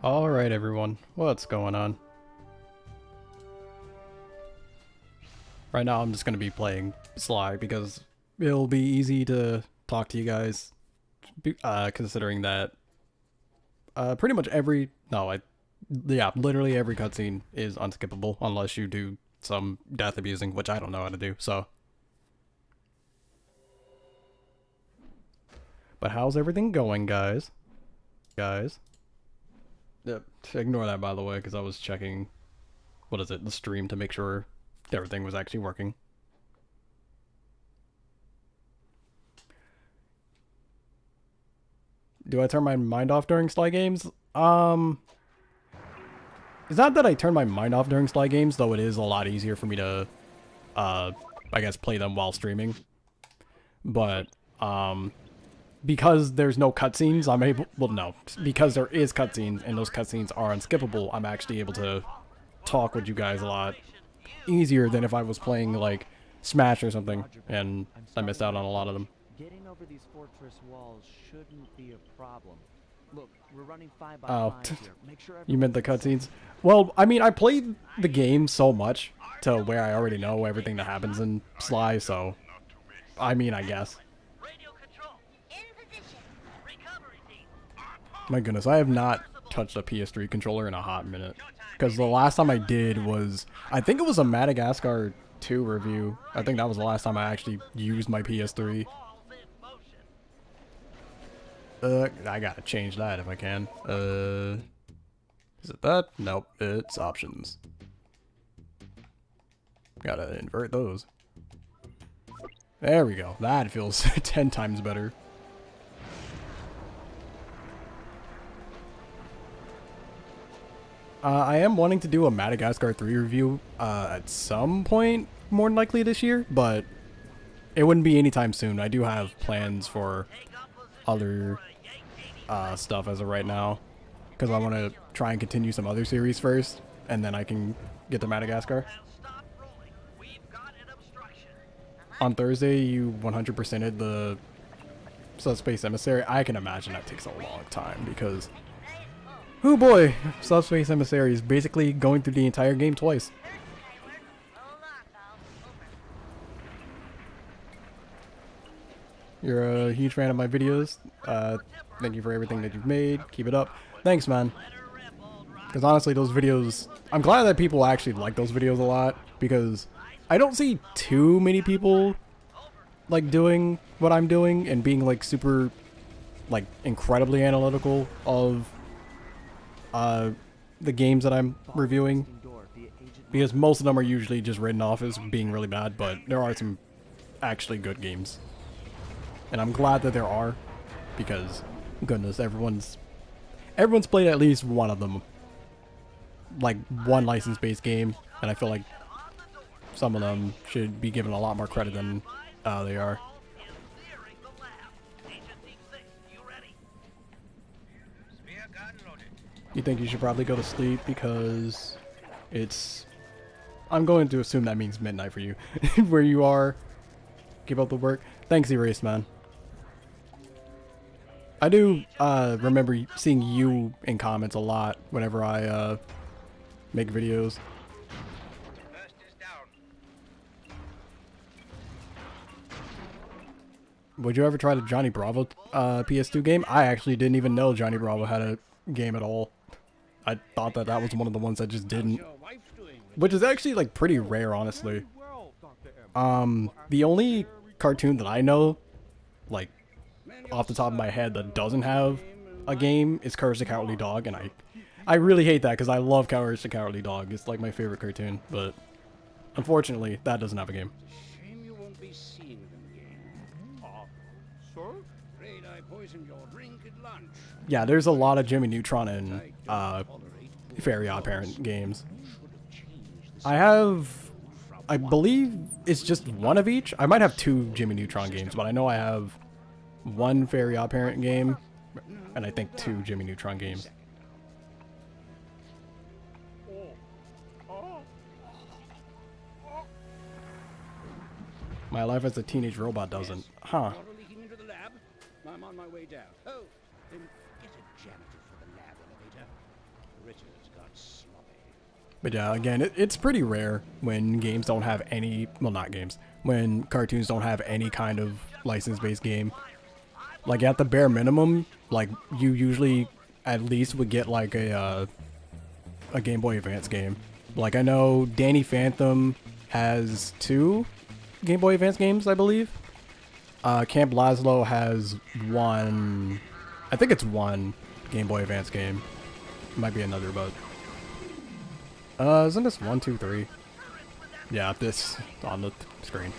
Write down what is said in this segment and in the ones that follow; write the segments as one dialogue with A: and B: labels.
A: Alright everyone, what's going on? Right now I'm just going to be playing Sly because it'll be easy to talk to you guys, considering that pretty much literally every cutscene is unskippable unless you do some death abusing, which I don't know how to do, so. But how's everything going, guys? Yep, ignore that by the way, because I was checking, the stream to make sure everything was actually working. Do I turn my mind off during Sly games? It's not that I turn my mind off during Sly games, though it is a lot easier for me to, I guess, play them while streaming. But, because there's no cutscenes, I'm able, well no, because there is cutscenes, and those cutscenes are unskippable, I'm actually able to talk with you guys a lot easier than if I was playing, like, Smash or something, and I missed out on a lot of them.
B: Getting over these fortress walls shouldn't be a problem. Look, we're running 5 by 5 here. Make sure
A: you meant the cutscenes? Well, I mean, I played the game so much to where I already know everything that happens in Sly, so, I mean, I guess. My goodness, I have not touched a PS3 controller in a hot minute. Because the last time I did was, I think it was a Madagascar 2 review. I think that was the last time I actually used my PS3. I gotta change that if I can. Is it that? Nope, it's options. Gotta invert those. There we go. That feels 10 times better. I am wanting to do a Madagascar 3 review at some point, more than likely this year, but it wouldn't be anytime soon. I do have plans for other stuff as of right now, because I want to try and continue some other series first, and then I can get to Madagascar. On Thursday, you 100%ed the Subspace Emissary. I can imagine that takes a long time, because oh boy, Subspace Emissary is basically going through the entire game twice. You're a huge fan of my videos. Thank you for everything that you've made. Keep it up. Thanks, man. Because honestly, those videos, I'm glad that people actually like those videos a lot, because I don't see too many people like doing what I'm doing and being like super, like, incredibly analytical of the games that I'm reviewing, because most of them are usually just written off as being really bad, but there are some actually good games, and I'm glad that there are, because goodness, everyone's played at least one of them, like one license-based game, and I feel like some of them should be given a lot more credit than they are. You think you should probably go to sleep because it's... I'm going to assume that means midnight for you. Where you are. Keep up the work. Thanks, Erase, man. I do remember seeing you in comments a lot whenever I make videos. Would you ever try the Johnny Bravo PS2 game? I actually didn't even know Johnny Bravo had a game at all. I thought that that was one of the ones that just didn't. Which is actually, like, pretty rare, honestly. The only cartoon that I know, like, off the top of my head that doesn't have a game is Courage the Cowardly Dog, and I really hate that because I love Courage the Cowardly Dog. It's, like, my favorite cartoon, but unfortunately, that doesn't have a game. Yeah, there's a lot of Jimmy Neutron and Fairy Odd Parent games. I believe it's just one of each. I might have 2 Jimmy Neutron games, but I know I have 1 Fairy Odd Parent game, and I think 2 Jimmy Neutron games. My life as a teenage robot doesn't. Huh.
C: I'm on my way down. Oh, then get a janitor for the lab elevator.
A: But yeah, again, it's pretty rare when games don't have any, well, not games, when cartoons don't have any kind of license-based game. Like, at the bare minimum, like, you usually at least would get, like, a Game Boy Advance game. Like, I know Danny Phantom has 2 Game Boy Advance games, I believe. Camp Lazlo has 1, I think it's 1 Game Boy Advance game. Might be another, but... isn't this 1, 2, 3? Yeah, this on the screen.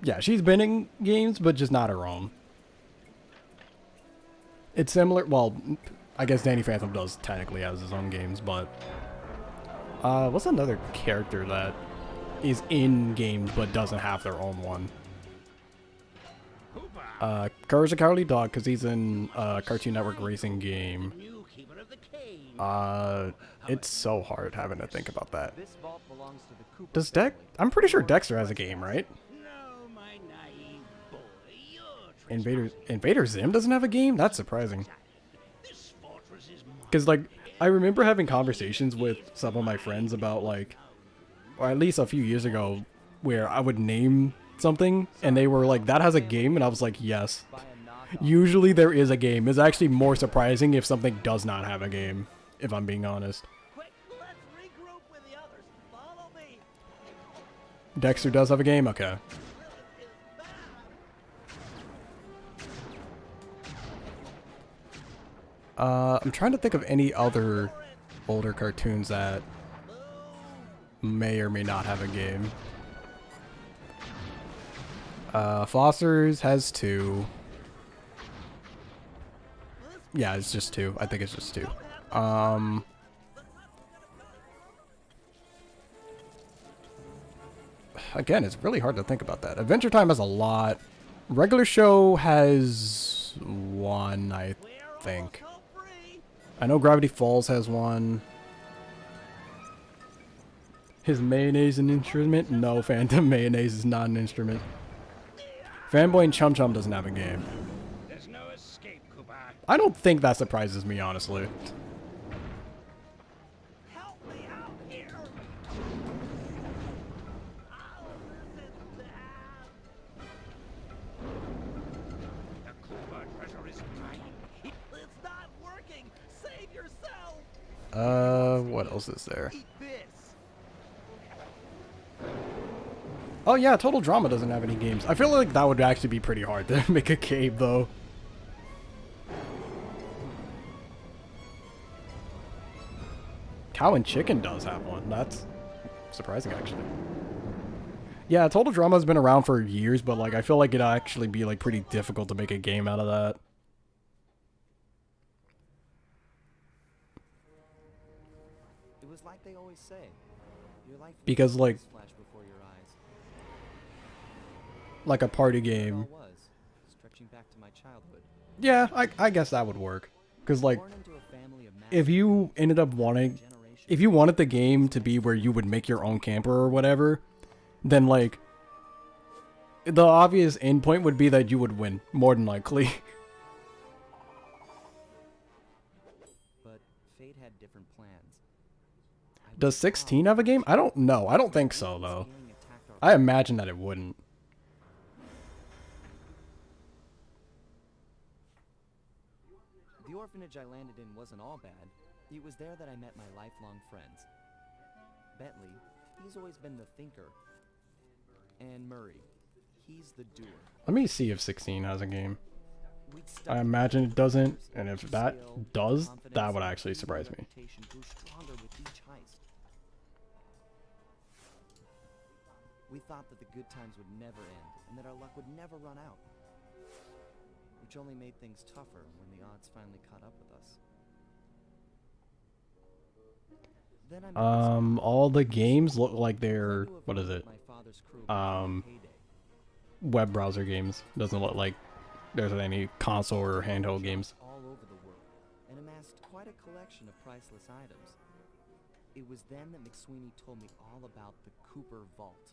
A: Yeah, she's been in games, but just not her own. It's similar, well, I guess Danny Phantom does technically have his own games, but... what's another character that is in games but doesn't have their own one? Courage the Cowardly Dog, because he's in a Cartoon Network racing game. It's so hard having to think about that. Does I'm pretty sure Dexter has a game, right? Invader Zim doesn't have a game? That's surprising. Because, like, I remember having conversations with some of my friends about, like, or at least a few years ago, where I would name something, and they were like, that has a game, and I was like, yes. Usually there is a game. It's actually more surprising if something does not have a game, if I'm being honest. Dexter does have a game? Okay. I'm trying to think of any other older cartoons that may or may not have a game. Foster's has 2. Yeah, it's just 2. I think it's just 2. Again, it's really hard to think about that. Adventure Time has a lot. Regular Show has 1, I think. I know Gravity Falls has 1. Is mayonnaise an instrument? No, Phantom mayonnaise is not an instrument. Fanboy and Chum Chum doesn't have a game. I don't think that surprises me, honestly. What else is there? Oh yeah, Total Drama doesn't have any games. I feel like that would actually be pretty hard to make a game, though. Cow and Chicken does have one. That's surprising, actually. Yeah, Total Drama's been around for years, but like I feel like it'd actually be like pretty difficult to make a game out of that.
B: It was like they always say. Your life
A: Because like
B: before your eyes.
A: Like a party game.
B: Stretching back to my childhood.
A: Yeah, I guess that would work. Because like if you ended up wanting, if you wanted the game to be where you would make your own camper or whatever, then like the obvious endpoint would be that you would win, more than likely.
B: But fate had different plans.
A: Does 16 have a game? I don't know. I don't think so, though. I imagine that it wouldn't.
B: The orphanage I landed in wasn't all bad. It was there that I met my lifelong friends. Bentley, he's always been the thinker. And Murray, he's the doer.
A: Let me see if 16 has a game. I imagine it doesn't, and if that does, that would actually surprise me.
B: We thought that the good times would never end, and that our luck would never run out. Which only made things tougher when the odds finally caught up with us.
A: All the games look like they're, what is it? Web browser games. Doesn't look like there's any console or handheld games.
B: All over the world, and amassed quite a collection of priceless items. It was then that McSweeney told me all about the Cooper Vault.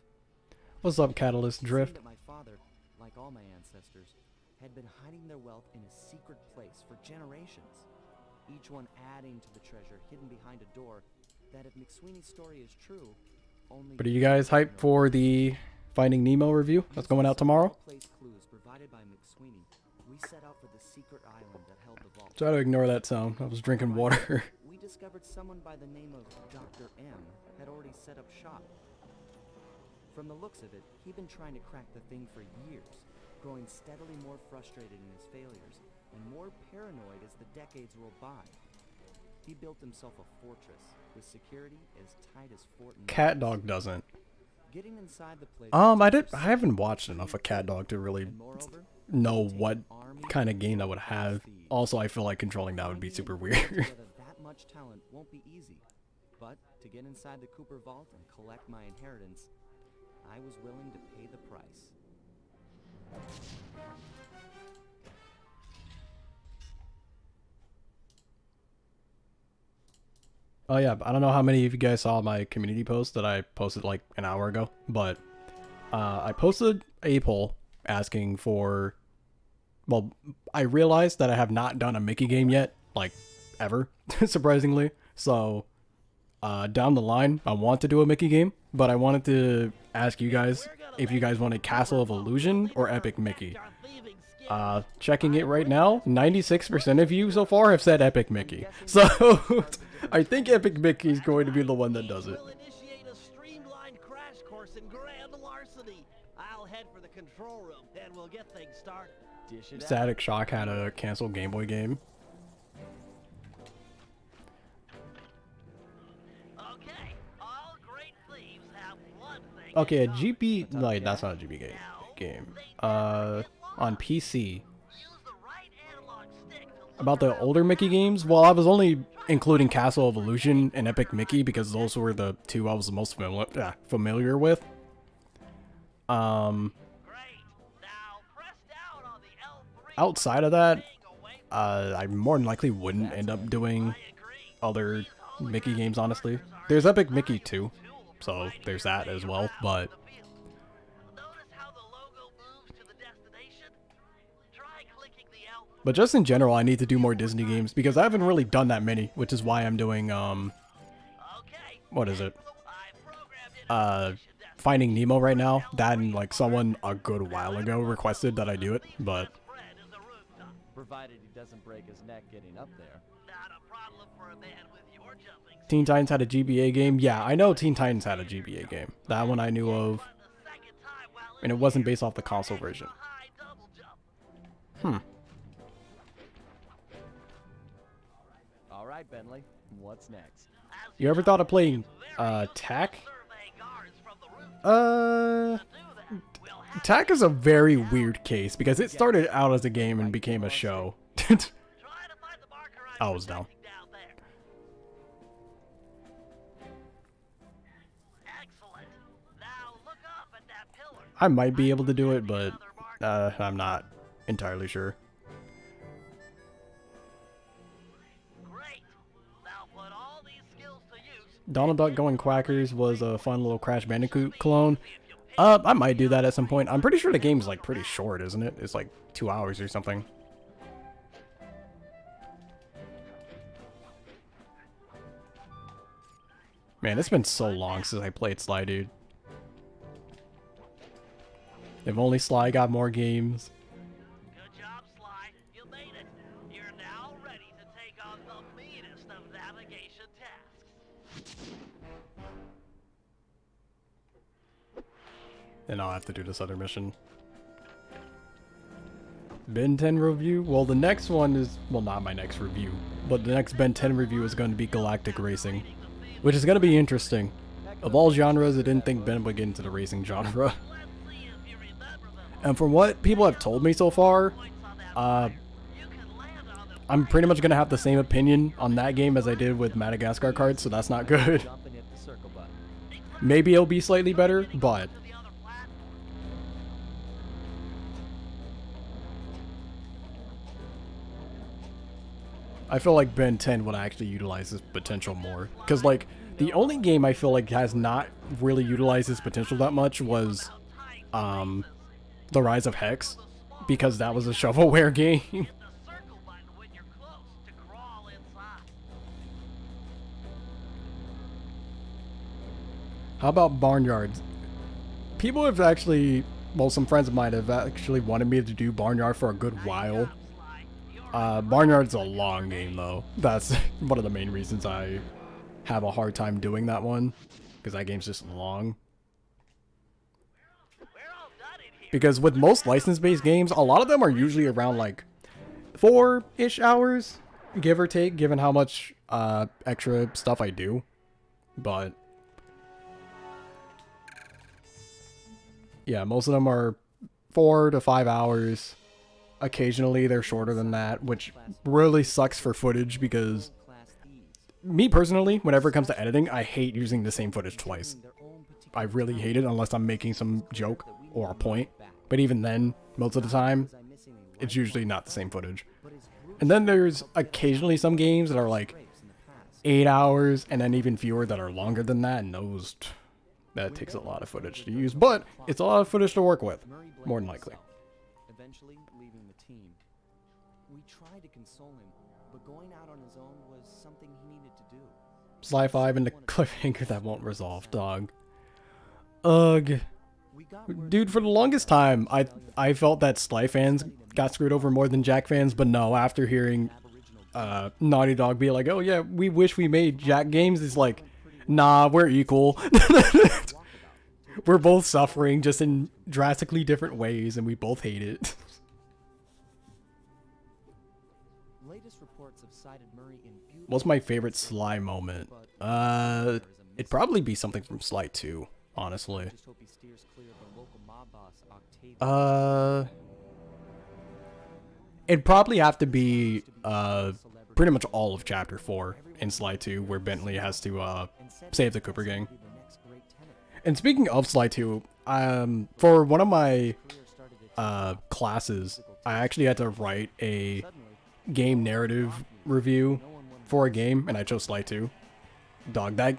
A: What's up, Catalyst
B: It seemed
A: Drift?
B: that my father, like all my ancestors, had been hiding their wealth in a secret place for generations, each one adding to the treasure hidden behind a door that, if McSweeney's story is true, only...
A: But are you guys hyped for the Finding Nemo review that's going out tomorrow?
B: Place clues provided by McSweeney, we set out for the secret island that held the vault.
A: Try to ignore that sound. I was drinking water.
B: We discovered someone by the name of Dr. M had already set up shop. From the looks of it, he'd been trying to crack the thing for years, growing steadily more frustrated in his failures and more paranoid as the decades rolled by. He built himself a fortress with security as tight as Fort Knox.
A: Cat Dog doesn't.
B: Getting inside the place
A: I haven't watched enough of Cat Dog to really
B: and moreover,
A: know
B: take
A: what
B: an army
A: kind of game that would
B: of
A: have.
B: thieves.
A: Also, I feel like controlling that would be super weird.
B: Together that much talent won't be easy, but to get inside the Cooper Vault and collect my inheritance, I was willing to pay the price.
A: Oh yeah, I don't know how many of you guys saw my community post that I posted like an hour ago, but I posted a poll asking for, well, I realized that I have not done a Mickey game yet, like ever, surprisingly. So down the line, I want to do a Mickey game, but I wanted to ask you guys if you guys wanted Castle of Illusion or Epic Mickey. Checking it right now, 96% of you so far have said Epic Mickey. So I think Epic Mickey is going to be the one that does it.
C: We'll initiate a streamlined crash course in grand larceny. I'll head for the control room and we'll get things started.
B: Dish it out.
A: Static Shock had a canceled Game Boy game.
C: Okay, all great thieves have one thing.
A: Okay, a
C: in common.
A: GB, like that's not a GB game. On PC.
C: Use the right analog stick to look
A: About the
C: around
A: older Mickey games, well, I was only including Castle of Illusion and Epic Mickey because those were the two I was the most familiar with.
C: Great. Now press down on the L3.
A: Outside of that,
C: Staying away from
A: I more than likely wouldn't end up doing
C: I agree.
A: other Mickey games, honestly. There's Epic Mickey 2, so there's that as well, but
C: Notice how the logo moves to the destination? Try clicking the L3.
A: But just in general, I need to do more Disney games because I haven't really done that many, which is why I'm doing,
C: Okay.
A: what is it?
C: I programmed in
A: Finding Nemo right now. That and, like, someone a good while ago requested that I do it, but
C: Fred is the rooftop.
B: Provided he doesn't break his neck getting up there.
C: Not a problem for a man with your jumping.
A: Teen Titans had a GBA game. Yeah, I know Teen Titans had a GBA game. That one I knew of,
C: The second time while
A: and it wasn't based off the console version.
C: high double jump.
B: All right, Bentley, what's next?
C: As
A: You ever thought of playing, TAC?
C: survey guards from the roof
A: Uh,
C: do that, we'll have
A: TAC is a very weird case because it started out as a game and became a show.
C: try to find the marker
A: I was down.
C: protecting down there. Excellent. Now look up at that pillar.
A: I might be able to do it, but I'm not entirely sure.
C: Great. Now put all these skills to use.
A: Donald Duck Going Quackers was a fun little Crash Bandicoot clone. I might do that at some point. I'm pretty sure the game's like pretty short, isn't it? It's like 2 hours or something. Man, it's been so long since I played Sly, dude. If only Sly got more games.
C: Good job, Sly. You made it. You're now ready to take on the meanest of navigation tasks.
A: Then I'll have to do this other mission. Ben 10 review? Well, the next one is... Well, not my next review. But the next Ben 10 review is going to be Galactic Racing. Which is going to be interesting. Of all genres, I didn't think Ben would get into the racing genre.
C: Let's see if you remember them.
A: And from what people have told me so far,
C: Points on that
A: uh,
C: you can land on them.
A: I'm pretty much going to have the same opinion on that game as I did with Madagascar cards, so that's not good.
B: Jump and hit the circle button.
A: Maybe it'll be slightly better, but...
C: To the other platform.
A: I feel like Ben 10 would actually utilize this potential more. Because, like, The only game I feel like has not really utilized its potential that much was The Rise of Hex, because that was a shovelware game.
C: Hit the circle button when you're close to crawl inside.
A: How about Barnyards? People have actually, well, some friends of mine have actually wanted me to do Barnyard for a good while. Barnyard's a long game though. That's one of the main reasons I have a hard time doing that one, because that game's just long. Because with most license-based games, a lot of them are usually around like 4-ish hours, give or take, given how much extra stuff I do. But yeah, most of them are 4 to 5 hours. Occasionally they're shorter than that, which really sucks for footage, because me personally, whenever it comes to editing, I hate using the same footage twice. I really hate it unless I'm making some joke or a point. But even then, most of the time, it's usually not the same footage. And then there's occasionally some games that are like 8 hours, and then even fewer that are longer than that, and those, that takes a lot of footage to use. But it's a lot of footage to work with, more than likely.
B: Eventually leaving the team. We tried to console him, but going out on his own was something he needed to do.
A: Sly 5 and the cliffhanger that won't resolve, dog. Ugh. Dude, for the longest time, I felt that Sly fans got screwed over more than Jack fans, but no, after hearing Naughty Dog be like, oh yeah, we wish we made Jack games, it's like, nah, we're equal. We're both suffering, just in drastically different ways, and we both hate it. What's my favorite Sly moment? It'd probably be something from Sly 2, honestly. It'd probably have to be pretty much all of Chapter 4 in Sly 2, where Bentley has to save the Cooper gang. And speaking of Sly 2, for one of my classes, I actually had to write a game narrative review for a game, and I chose Sly 2. Dog, that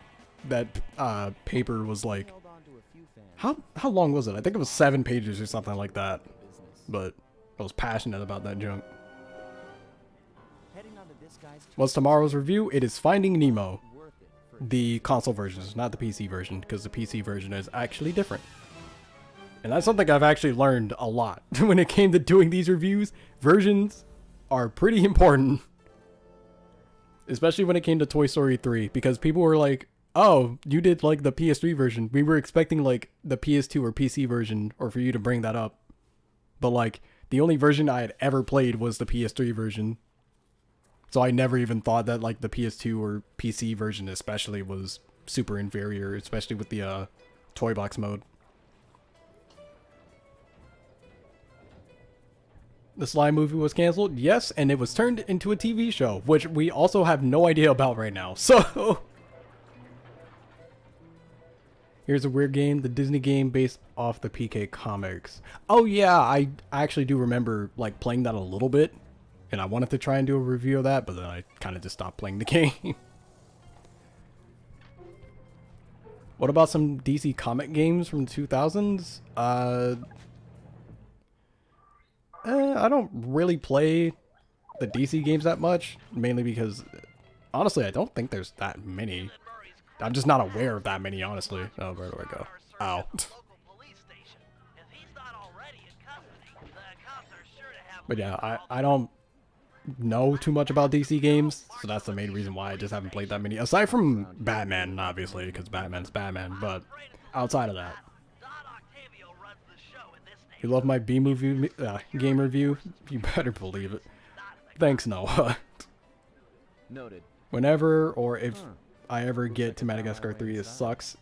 A: paper was like, how long was it? I think it was 7 pages or something like that. But I was passionate about that junk. What's tomorrow's review? It is Finding Nemo. The console version, not the PC version, because the PC version is actually different. And that's something I've actually learned a lot when it came to doing these reviews. Versions are pretty important. Especially when it came to Toy Story 3, because people were like, oh, you did like the PS3 version. We were expecting like the PS2 or PC version, or for you to bring that up. But like, the only version I had ever played was the PS3 version. So I never even thought that like the PS2 or PC version especially was super inferior, especially with the toy box mode. The Sly movie was canceled? Yes, and it was turned into a TV show, which we also have no idea about right now. So here's a weird game, the Disney game based off the PK comics. Oh yeah, I actually do remember like playing that a little bit. And I wanted to try and do a review of that, but then I kind of just stopped playing the game. What about some DC comic games from the 2000s? I don't really play the DC games that much, mainly because, honestly, I don't think there's that many. I'm just not aware of that many, honestly. Oh, where do I go? Ow. But yeah, I don't know too much about DC games, so that's the main reason why I just haven't played that many, aside from Batman, obviously, because Batman's Batman. But outside of that, you love my B-movie game review? You better believe it. Thanks, Noah.
B: Noted.
A: Whenever or if I ever get to Madagascar 3, it sucks.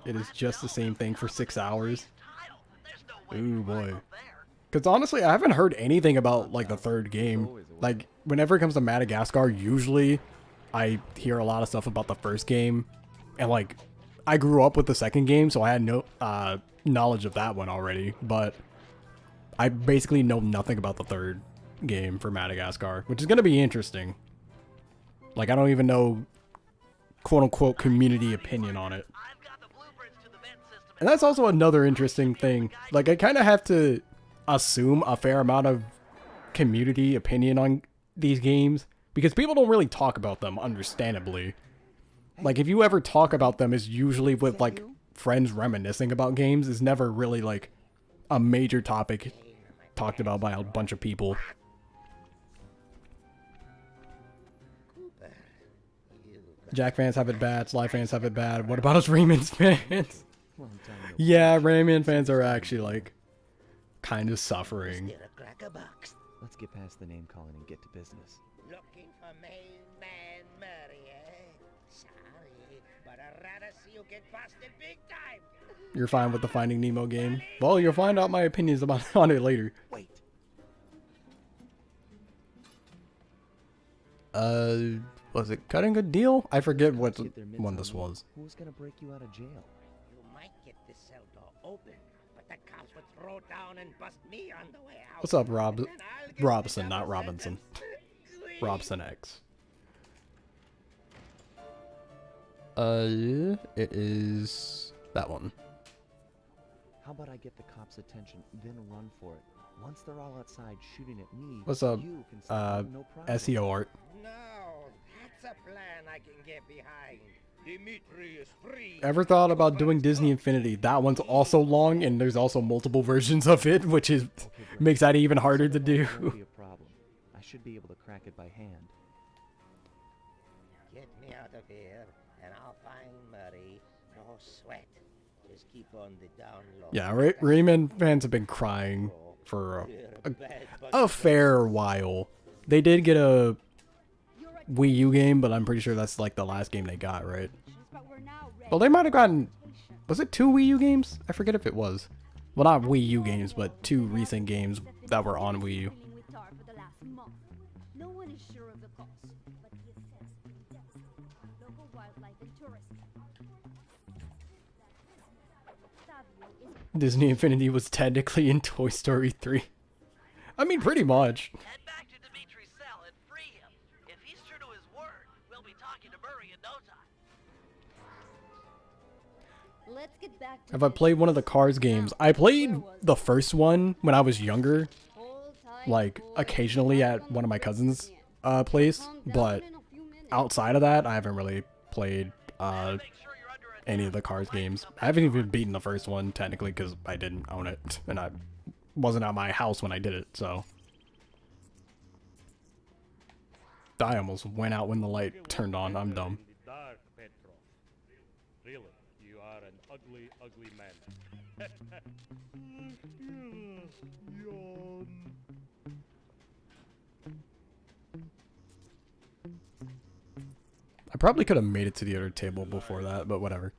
A: It is just the same thing for 6 hours. Ooh boy. Because honestly, I haven't heard anything about like the third game. Like, whenever it comes to Madagascar, usually I hear a lot of stuff about the first game. And like, I grew up with the second game, so I had no knowledge of that one already. But I basically know nothing about the third game for Madagascar, which is going to be interesting. Like, I don't even know quote-unquote community opinion on it.
C: I've got the blueprints to the vent system.
A: And that's also another interesting thing. Like, I kind of have to assume a fair amount of community opinion on these games because people don't really talk about them, understandably. Like, if you ever talk about them, it's usually with, like, friends reminiscing about games. It's never really, like, a major topic talked about by a bunch of people. Jack fans have it bad, Sly fans have it bad. What about us Rayman's fans? Yeah, Rayman fans are actually, like, kind of suffering.
B: Let's get past the name calling and get to business.
D: Looking for main man Murray, eh? Sorry, but I'd rather see you get busted big time.
A: You're fine with the Finding Nemo game? Well, you'll find out my opinions about on it later.
B: Wait.
A: Was it Cutting a Deal? I forget what
B: Get their mitts
A: one
B: on
A: this
B: you.
A: was.
B: Who's gonna break you out of jail?
D: You might get the cell door open, but the cops would throw down and bust me on the way out.
A: What's up, Rob?
D: And then I'll get
A: Robson,
D: the
A: not
D: double
A: Robinson.
D: sentence.
A: Robson X. It is that one.
B: How about I get the cops' attention, then run for it? Once they're all outside shooting at me,
A: What's up,
B: you can stop them, no problem.
A: SEO art.
D: No, that's a plan I can get behind. Dimitri is free.
A: Ever thought about doing Disney Infinity? That one's also long, and there's also multiple versions of it, which is makes that even harder to do.
B: Won't be a problem. I should be able to crack it by hand.
D: Get me out of here, and I'll find Murray. No sweat. Just keep on the down low.
A: Yeah, Rayman fans have been crying for a fair while. They did get a Wii U game, but I'm pretty sure that's like the last game they got, right? Well, they might have gotten... Was it 2 Wii U games? I forget if it was. Well, not Wii U games, but 2 recent games that were on Wii U.
E: No one is sure of the cause, but the effects have been devastating. Local wildlife and tourists.
A: Disney Infinity was technically in Toy Story 3. I mean, pretty much.
C: Head back to Dimitri's cell and free him. If he's true to his word, we'll be talking to Murray in no time.
E: Let's get back to
A: Have I played one of the Cars games? I played the first one when I was younger, like occasionally at one of my cousins' place, but outside of that, I haven't really played
C: Make sure you're under attack.
A: any of the Cars games. I haven't even beaten the first one technically because I didn't own it and I wasn't at my house when I did it, so. I almost went out when the light turned on. I'm dumb.
F: Dark, Petro. Really, you are an ugly, ugly man. Yawn.
A: I probably could have made it to the other table before that, but whatever.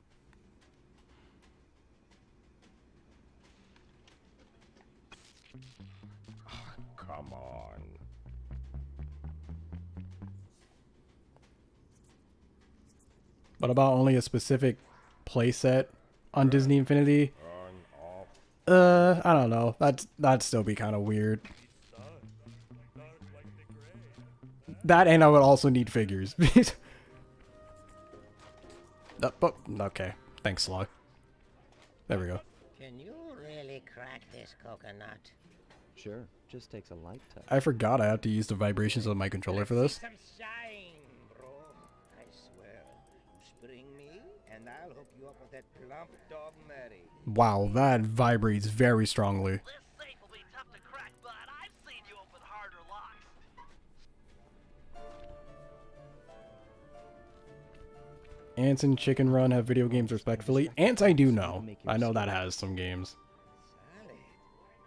F: Come on.
A: What about only a specific playset on Disney Infinity?
F: Turn off.
A: I don't know. That'd still be kind of weird.
F: Dark like the gray.
A: That and I would also need figures. But okay. Thanks, Slug. There we go.
D: Can you really crack this coconut?
B: Sure, just takes a light touch.
A: I forgot I have to use the vibrations of my controller for this.
D: Some shine, bro. I swear. You spring me, and I'll hook you up with that plump dog Murray.
A: Wow, that vibrates very strongly.
C: This safe will be tough to crack, but I've seen you open harder locks.
A: Ants and Chicken Run have video games respectfully. Ants I do know. I know that has some games.
D: Solid.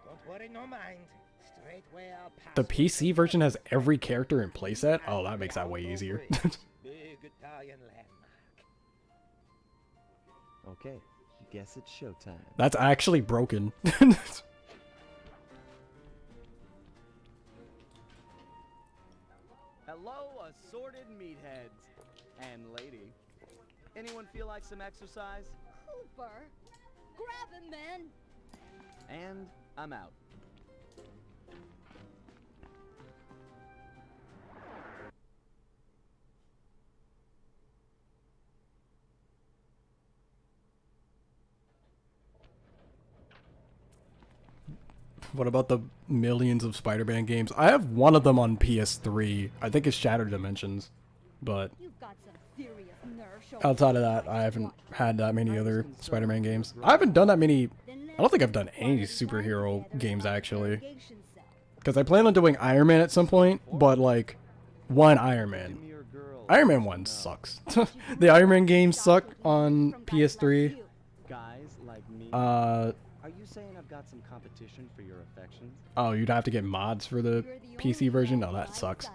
D: Don't worry, no mind. Straight way I'll pass.
A: The PC version has every character in playset? Oh, that makes that way easier.
D: Big Italian landmark.
B: Okay, guess it's showtime.
A: That's actually broken.
G: Hello, assorted meatheads. And lady. Anyone feel like some exercise?
E: Cooper, grab him, man.
G: And I'm out.
A: What about the millions of Spider-Man games? I have one of them on PS3. I think it's Shattered Dimensions. But
E: You've got some serious nerve showing
A: outside of that, I haven't had that many other Spider-Man games. I haven't done that many. I don't think I've done any superhero games, actually. Because I plan on doing Iron Man at some point, but, like, one Iron Man. Iron Man 1 sucks. The Iron Man games suck on PS3.
G: Guys like me. Are you saying I've got some competition for your affections?
A: Oh, you'd have to get mods for the PC version? No, that sucks.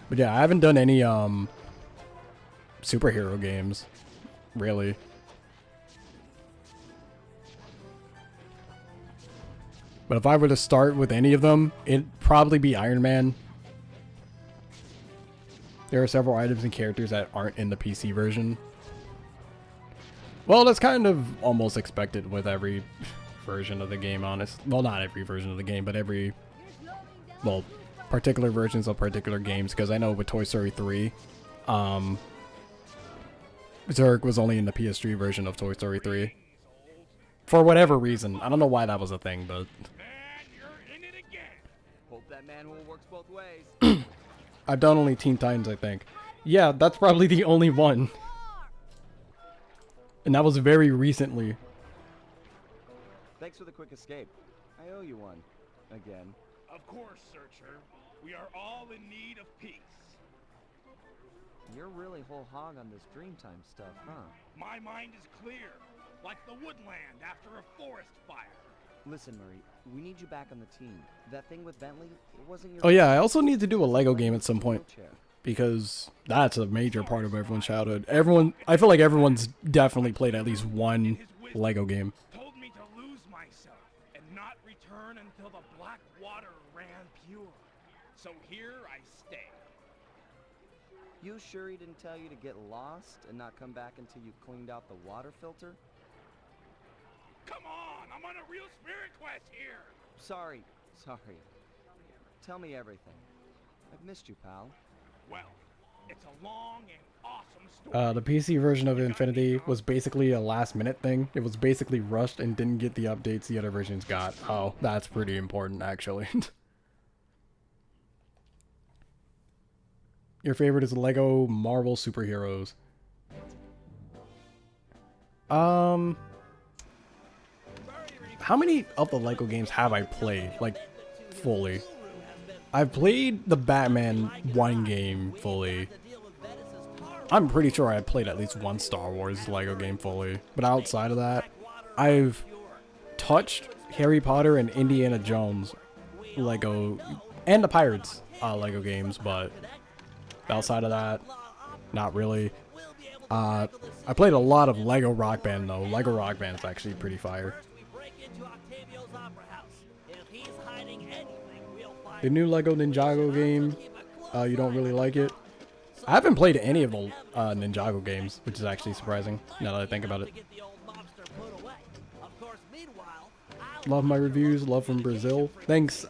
A: But yeah, I haven't done any superhero games, really. But if I were to start with any of them, it'd probably be Iron Man. There are several items and characters that aren't in the PC version. Well, that's kind of almost expected with every version of the game, honest. Well, not every version of the game, but every, well, particular versions of particular games. Because I know with Toy Story 3, Zurg was only in the PS3 version of Toy Story 3. For whatever reason. I don't know why that was a thing, but...
G: Hope that manhole works both ways.
A: I've done only Teen Titans, I think. Yeah, that's probably the only one. And that was very recently.
G: Thanks for the quick escape. I owe you one. Again.
F: Of course, Searcher. We are all in need of peace.
B: You're really whole hog on this Dreamtime stuff, huh?
F: My mind is clear, like the woodland after a forest fire.
B: Listen, Murray, we need you back on the team. That thing with Bentley, it wasn't your...
A: Oh yeah, I also need to do a Lego game at some point.
B: wheelchair.
A: Because that's a major part of everyone's childhood. I feel like everyone's definitely played at least one Lego game.
F: Told me to lose myself and not return until the black water ran pure. So here I stay.
B: You sure he didn't tell you to get lost and not come back until you cleaned out the water filter?
F: Come on, I'm on a real spirit quest here.
B: Sorry. Tell me everything. I've missed you, pal.
F: Well, it's a long and awesome story.
A: The PC version of Infinity was basically a last-minute thing. It was basically rushed and didn't get the updates the other versions got. Oh, that's pretty important, actually. Your favorite is Lego Marvel superheroes. How many of the Lego games have I played, like, fully? I've played the Batman 1 game fully. I'm pretty sure I played at least one Star Wars Lego game fully. But outside of that, I've touched Harry Potter and Indiana Jones Lego, and the Pirates Lego games, but outside of that, not really. I played a lot of Lego Rock Band though. Lego Rock Band is actually pretty fire. The new Lego Ninjago game, you don't really like it? I haven't played any of the Ninjago games, which is actually surprising, now that I think about it. Love my reviews, love from Brazil. Thanks,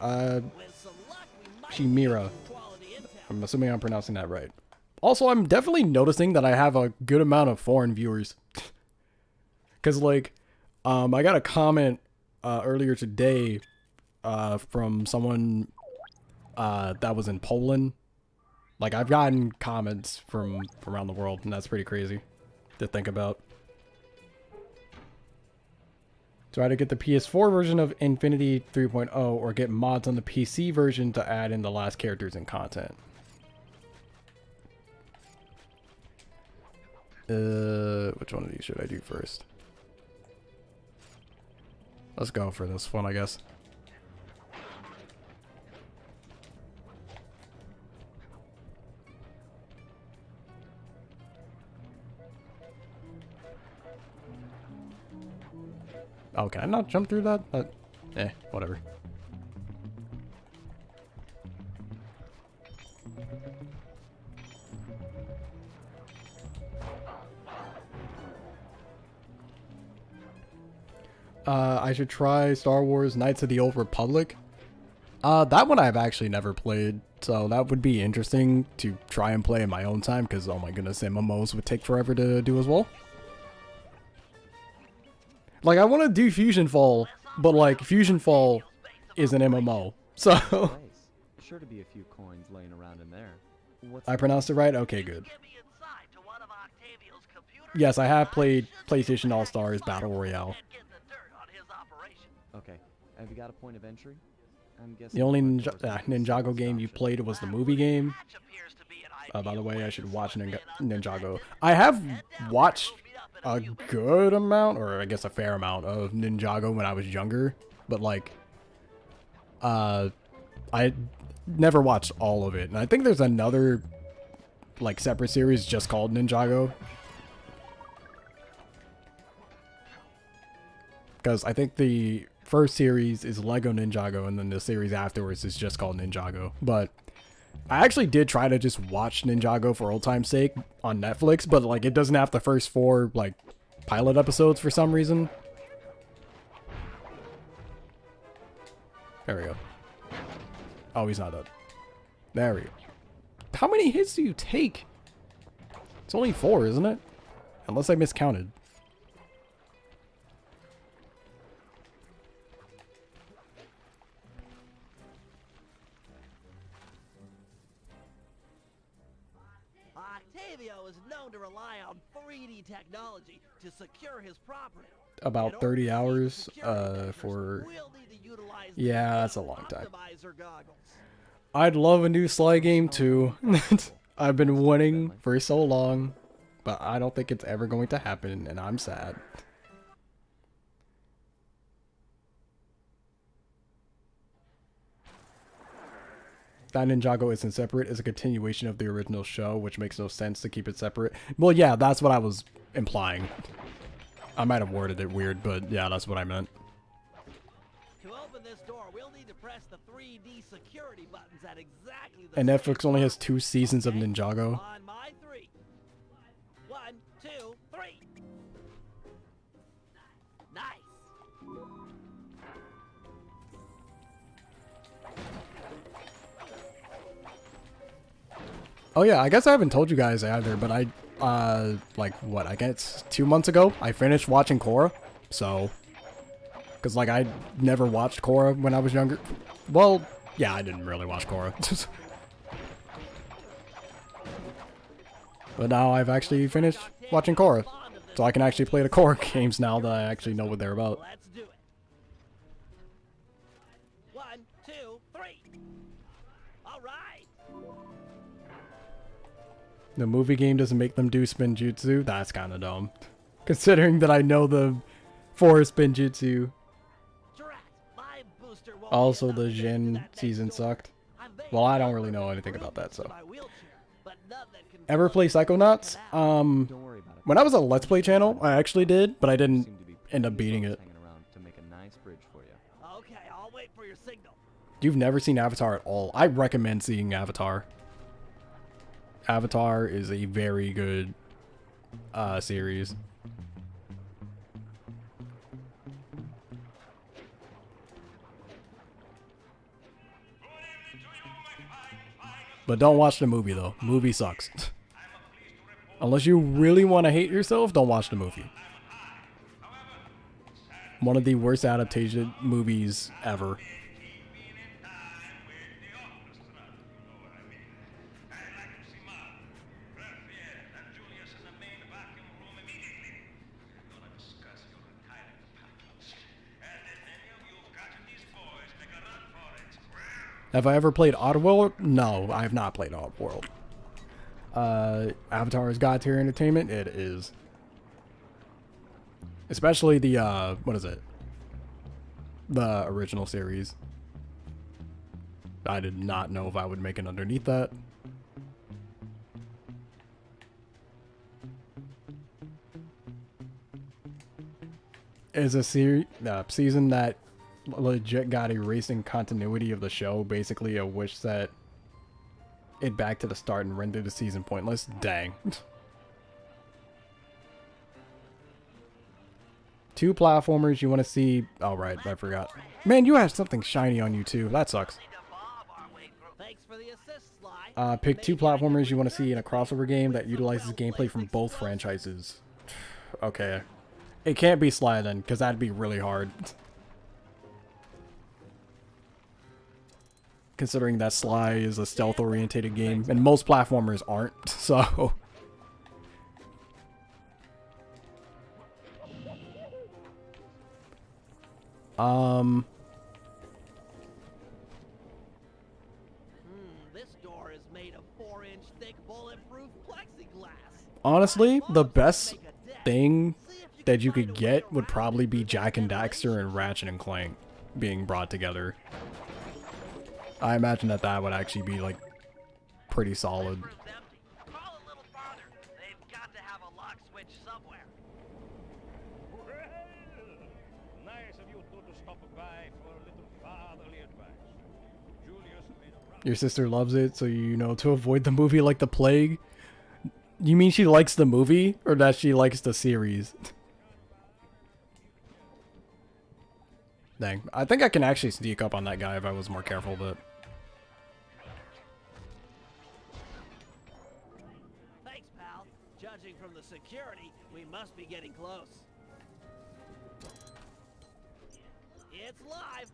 A: Chimera. I'm assuming I'm pronouncing that right. Also, I'm definitely noticing that I have a good amount of foreign viewers. Because, like, I got a comment earlier today from someone that was in Poland. Like, I've gotten comments from around the world, and that's pretty crazy to think about. Try to get the PS4 version of Infinity 3.0 or get mods on the PC version to add in the last characters and content. Which one of these should I do first? Let's go for this one, I guess. Oh, can I not jump through that? Whatever. I should try Star Wars Knights of the Old Republic. That one I've actually never played, so that would be interesting to try and play in my own time, because, oh my goodness, MMOs would take forever to do as well. Like, I want to do Fusion Fall, but like, Fusion Fall is an MMO. So,
G: Place. Sure to be a few coins laying around in there. What's
A: I pronounced it right? Okay, good.
C: Get me inside to one of Octavio's computers.
A: Yes, I have played PlayStation All-Stars Battle Royale.
C: And get the dirt on his operation.
G: Okay. Have you got a point of entry? I'm guessing
A: The only
G: front door's gonna be the
A: Ninjago
G: safest
A: game you
G: option.
A: played was the movie game.
C: Hatch appears to be an
A: By the
C: ideal
A: way, I
C: way
A: should
C: to
A: watch
C: slip in
A: Ninjago.
C: unsuspected.
A: I have
C: Head down,
A: watched
C: we'll meet up in a
A: a
C: few minutes.
A: good amount, or I guess a fair amount of Ninjago when I was younger, but like, I never watched all of it, and I think there's another like separate series just called Ninjago, because I think the first series is Lego Ninjago, and then the series afterwards is just called Ninjago. But I actually did try to just watch Ninjago for old time's sake on Netflix, but like it doesn't have the first 4 like pilot episodes for some reason. There we go. Oh, he's not dead. There we go. How many hits do you take? It's only 4, isn't it? Unless I miscounted.
C: Octavio is known to rely on 3D technology to secure his property.
A: About
C: In
A: 30
C: order to
A: hours,
C: use security measures,
A: for...
C: we'll need to utilize
A: Yeah,
C: the
A: that's a long time.
C: optimizer goggles.
A: I'd love a new Sly game too. I've been wanting for so long, but I don't think it's ever going to happen, and I'm sad. That Ninjago isn't separate is a continuation of the original show, which makes no sense to keep it separate. Well, yeah, that's what I was implying. I might have worded it weird, but yeah, that's what I meant.
C: To open this door, we'll need to press the 3D security buttons at exactly the
A: And
C: same
A: Netflix only has 2 seasons of
C: Okay,
A: Ninjago.
C: On my 3. 1, 2, 3. Nice.
A: Oh yeah, I guess I haven't told you guys either, but I, like, what, I guess 2 months ago, I finished watching Korra, so, because, like, I never watched Korra when I was younger. Well, yeah, I didn't really watch Korra. But now I've actually finished watching Korra, so I can actually play the Korra games now that I actually know what they're about.
C: Let's do it. 1, 2, 3. All right.
A: The movie game doesn't make them do spin jutsu? That's kind of dumb. Considering that I know the 4 spin jutsu.
C: Drat, my booster won't
A: Also,
C: be enough
A: the
C: to get to
A: Jin
C: that next
A: season
C: door.
A: sucked.
C: I may
A: Well, I don't
C: have
A: really know
C: further
A: anything about that, so.
C: improvements to my wheelchair, but none that can
A: Ever play Psychonauts?
G: Don't worry about it.
A: When I was a Let's Play channel, I actually did, but I didn't
G: Seem to be
A: end up
G: plenty of
A: beating
G: folks
A: it.
G: hanging around to make a nice bridge for you.
C: Okay, I'll wait for your signal.
A: You've never seen Avatar at all. I recommend seeing Avatar. Avatar is a very good series. But don't watch the movie though. Movie sucks. Unless you really want to hate yourself, don't watch the movie. One of the worst adaptation movies ever. Have I ever played Oddworld? No, I have not played Oddworld. Avatar is God tier entertainment? It is. Especially the, what is it? The original series. I did not know if I would make it underneath that. Is a season that legit got erasing continuity of the show, basically a wish set it back to the start and rendered the season pointless. Dang. 2 platformers you want to see. Oh, right, I forgot. Man, you have something shiny on you too. That sucks.
C: Thanks for the assist, Sly.
A: Pick 2 platformers you want to see in a crossover game that utilizes gameplay from both franchises. Okay. It can't be Sly then, because that'd be really hard. Considering that Sly is a stealth-oriented game, and most platformers aren't, so...
C: This door is made of 4-inch thick bulletproof plexiglass.
A: Honestly, the best thing that you could get would probably be Jak and Daxter and Ratchet and Clank being brought together. I imagine that that would actually be, like, pretty solid.
C: Room's empty. Crawl a little farther. They've got to have a lock switch somewhere.
D: Well, nice of you two to stop by for a little fatherly advice. Julius made a rough
A: Your sister loves it, so you know to avoid the movie like the plague? You mean she likes the movie, or that she likes the series? Dang. I think I can actually sneak up on that guy if I was more careful, but...
C: Thanks, pal. Judging from the security, we must be getting close. It's live.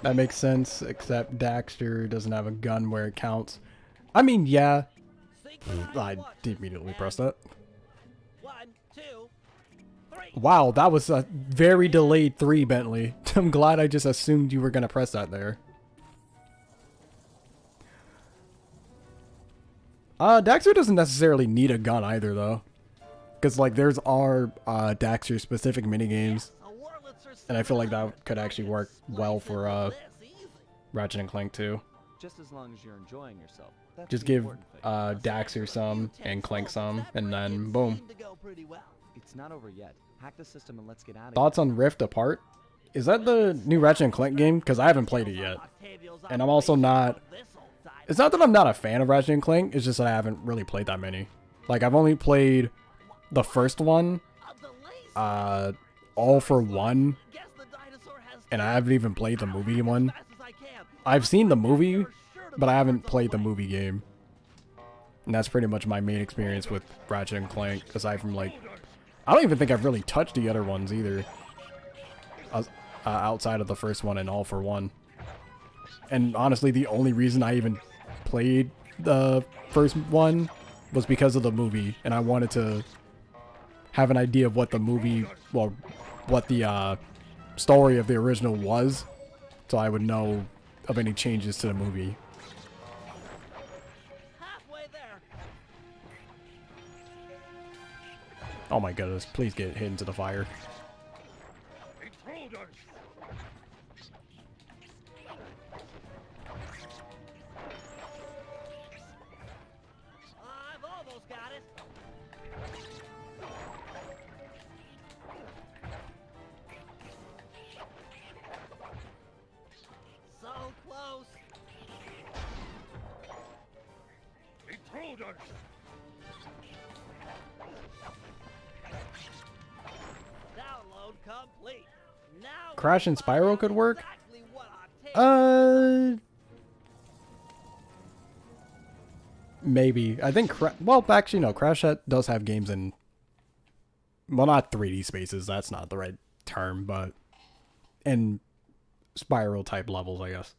A: That makes sense, except Daxter doesn't have a gun where it counts. I mean, yeah. I immediately pressed that.
C: 1, 2, 3.
A: Wow, that was a very delayed 3, Bentley. I'm glad I just assumed you were going to press that there. Daxter doesn't necessarily need a gun either, though. Because, like, there's our Daxter-specific minigames. And I feel like that could actually work well for Ratchet and Clank too.
G: Just as long as you're enjoying yourself. That's
A: Just
G: the
A: give
G: important thing.
A: Daxter some and Clank some, and then boom.
G: It's not over yet. Hack the system and let's get out of
A: Thoughts on Rift Apart? Is that the new Ratchet and Clank game? Because I haven't played it yet. And I'm also not... It's not that I'm not a fan of Ratchet and Clank, it's just that I haven't really played that many. Like, I've only played the first one, All for One, and I haven't even played the movie one. I've seen the movie, but I haven't played the movie game. And that's pretty much my main experience with Ratchet and Clank, aside from, like... I don't even think I've really touched the other ones either. Outside of the first one and All for One. And honestly, the only reason I even played the first one was because of the movie, and I wanted to have an idea of what the movie, well, what the story of the original was, so I would know of any changes to the movie.
C: Halfway there.
A: Oh my goodness, please get hit into the fire.
D: intruders!
C: I've almost got it. So close.
D: Intruders!
C: Download complete. Now
A: Crash and Spyro could work?
C: exactly what I take.
A: Maybe. I think, well, actually, no. Crash does have games in, well, not 3D spaces. That's not the right term, but in spiral type levels, I guess.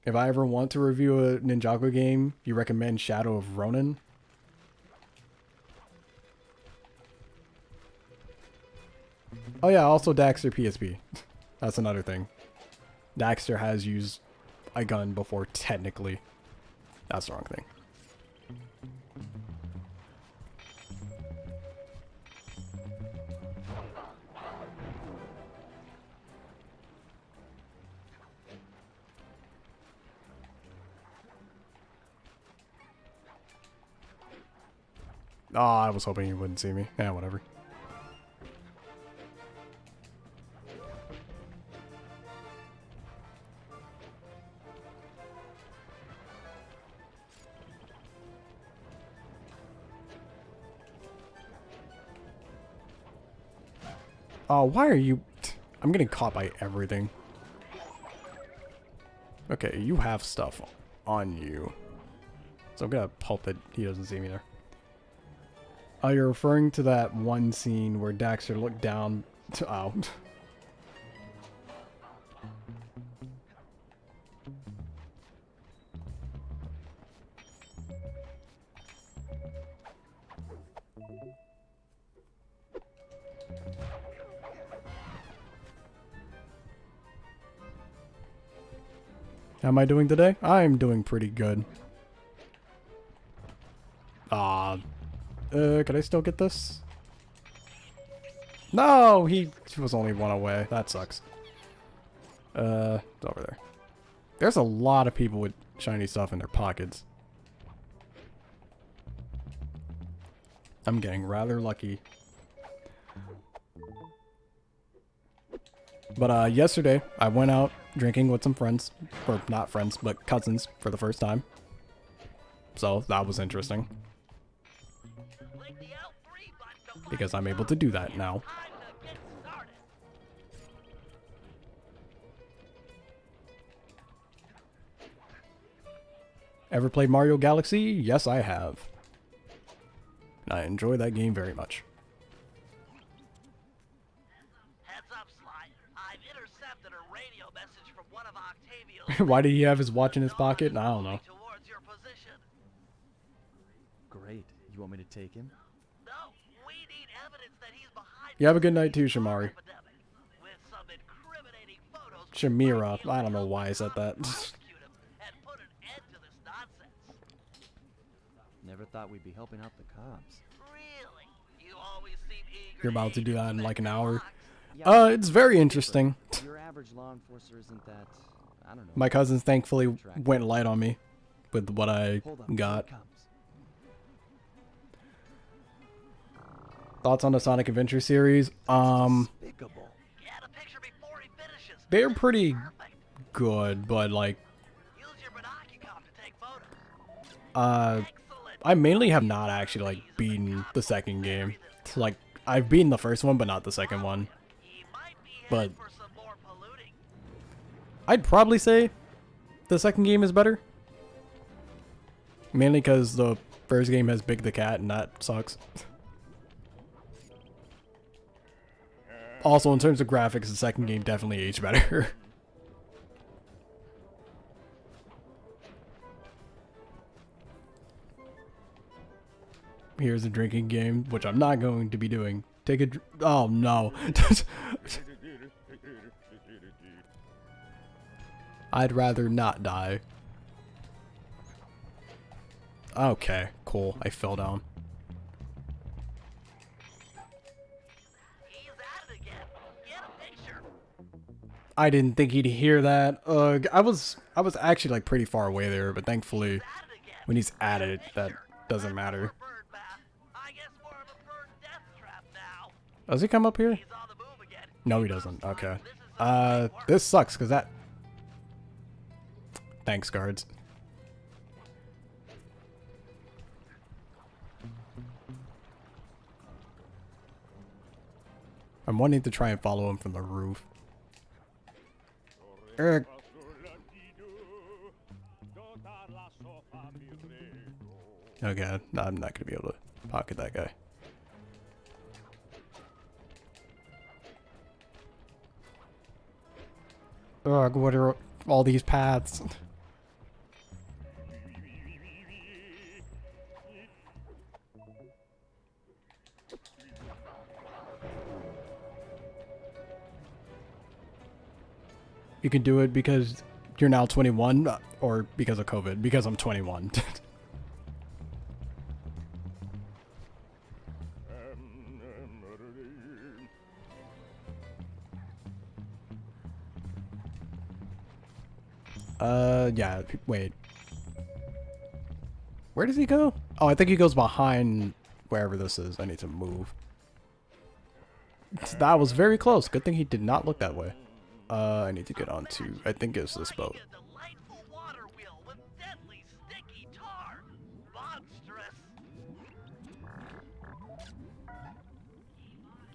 A: If I ever want to review a Ninjago game, you recommend Shadow of Ronin? Oh yeah, also Daxter PSP. That's another thing. Daxter has used a gun before, technically. That's the wrong thing. Oh, I was hoping you wouldn't see me. Yeah, whatever. Oh, why are you... I'm getting caught by everything. Okay, you have stuff on you. So I'm gonna hope that he doesn't see me there. Oh, you're referring to that one scene where Daxter looked down to... Oh. How am I doing today? I'm doing pretty good. Could I still get this? No, he was only one away. That sucks. It's over there. There's a lot of people with shiny stuff in their pockets. I'm getting rather lucky. But yesterday, I went out drinking with some friends. Or not friends, but cousins for the first time. So that was interesting. Because I'm able to do that now. Ever played Mario Galaxy? Yes, I have. And I enjoy that game very much.
C: Heads up, Sly. I've intercepted a radio message from one of Octavio's.
A: Why did he have his watch in his pocket? I don't know.
C: Towards your position.
G: Great. You want me to take him?
C: No, we need evidence that he's behind.
A: You have a good night too, Shamari.
C: Epidemic, with some incriminating photos.
A: Shamira. I don't know why I said that.
C: Prosecute him and put an end to this nonsense.
G: Never thought we'd be helping out the cops.
C: Really? You always seem eager.
A: You're about to do that in like an hour.
G: Yeah,
A: It's very interesting.
G: your average law enforcer isn't that, I don't know.
A: My cousins thankfully went light on me with what I
G: Hold up,
A: got.
G: here it comes.
A: Thoughts on the Sonic Adventure series?
G: Despicable.
C: Get a picture before he finishes.
A: They're pretty
C: Perfect.
A: good, but like,
C: Use your binocular to take photos.
A: uh,
C: Excellent.
A: I mainly have not actually like beaten the second game. Like, I've beaten the first one, but not the second one.
C: He might be
A: But
C: headed for some more polluting.
A: I'd probably say the second game is better. Mainly because the first game has Big the Cat, and that sucks. Also, in terms of graphics, the second game definitely aged better. Here's a drinking game, which I'm not going to be doing. Take a oh no. I'd rather not die. Okay, cool. I fell down.
C: He's at it again. Get a picture.
A: I didn't think he'd hear that. I was actually like pretty far away there, but thankfully
C: At it again.
A: when he's at it, that doesn't matter.
C: Bird bath. I guess more of a bird death trap now.
A: Does he come up here?
C: He's on the move again.
A: No, he doesn't. Okay.
C: This is how it works.
A: This sucks because that. Thanks, guards. I'm wanting to try and follow him from the roof. Eric. Okay, no, I'm not gonna be able to pocket that guy. Ugh, what are all these paths? You can do it because you're now 21, or because of COVID, because I'm 21. Yeah, wait. Where does he go? Oh, I think he goes behind wherever this is. I need to move. That was very close. Good thing he did not look that way. I need to get onto, I think it's this boat.
C: A delightful water wheel with deadly sticky tar. Monstrous.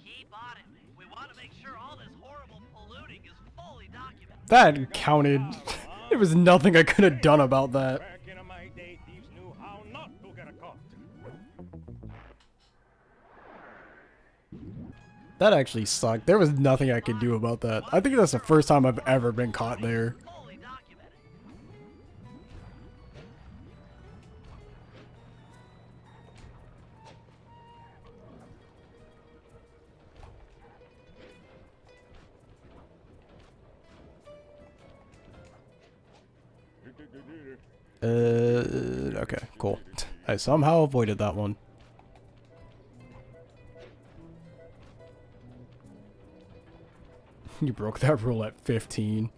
C: Keep on it. We want to make
A: That counted. There was nothing I could have done about that.
D: Back in my day, thieves knew how not to get caught.
A: That actually sucked. There was nothing I could do about that. I think that's the first time I've ever been caught there.
C: Fully documented.
A: Okay, cool. I somehow avoided that one. You broke that rule at 15.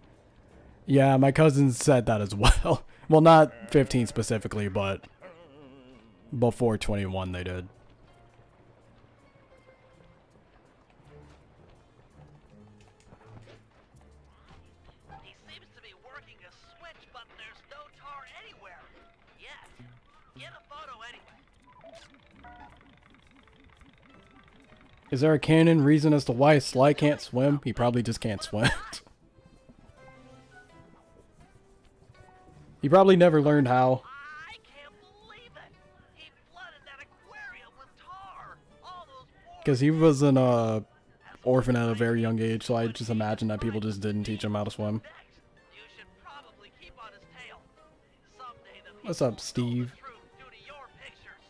A: Yeah, my cousin said that as well. Well, not 15 specifically, but before 21 they did.
C: He seems to be working a switch, but there's no tar anywhere. Yet. Get a photo anyway.
A: Is there a canon reason as to why Sly can't swim? He probably just can't swim. He probably never learned how.
C: I can't believe it. He flooded that aquarium with tar. All those poor
A: Because he was an orphan at a very young age, so I just imagine that people just didn't teach him how to swim.
C: fish. You should probably keep on his tail. Someday the
A: What's
C: people
A: up,
C: will know the
A: Steve?
C: truth due to your pictures.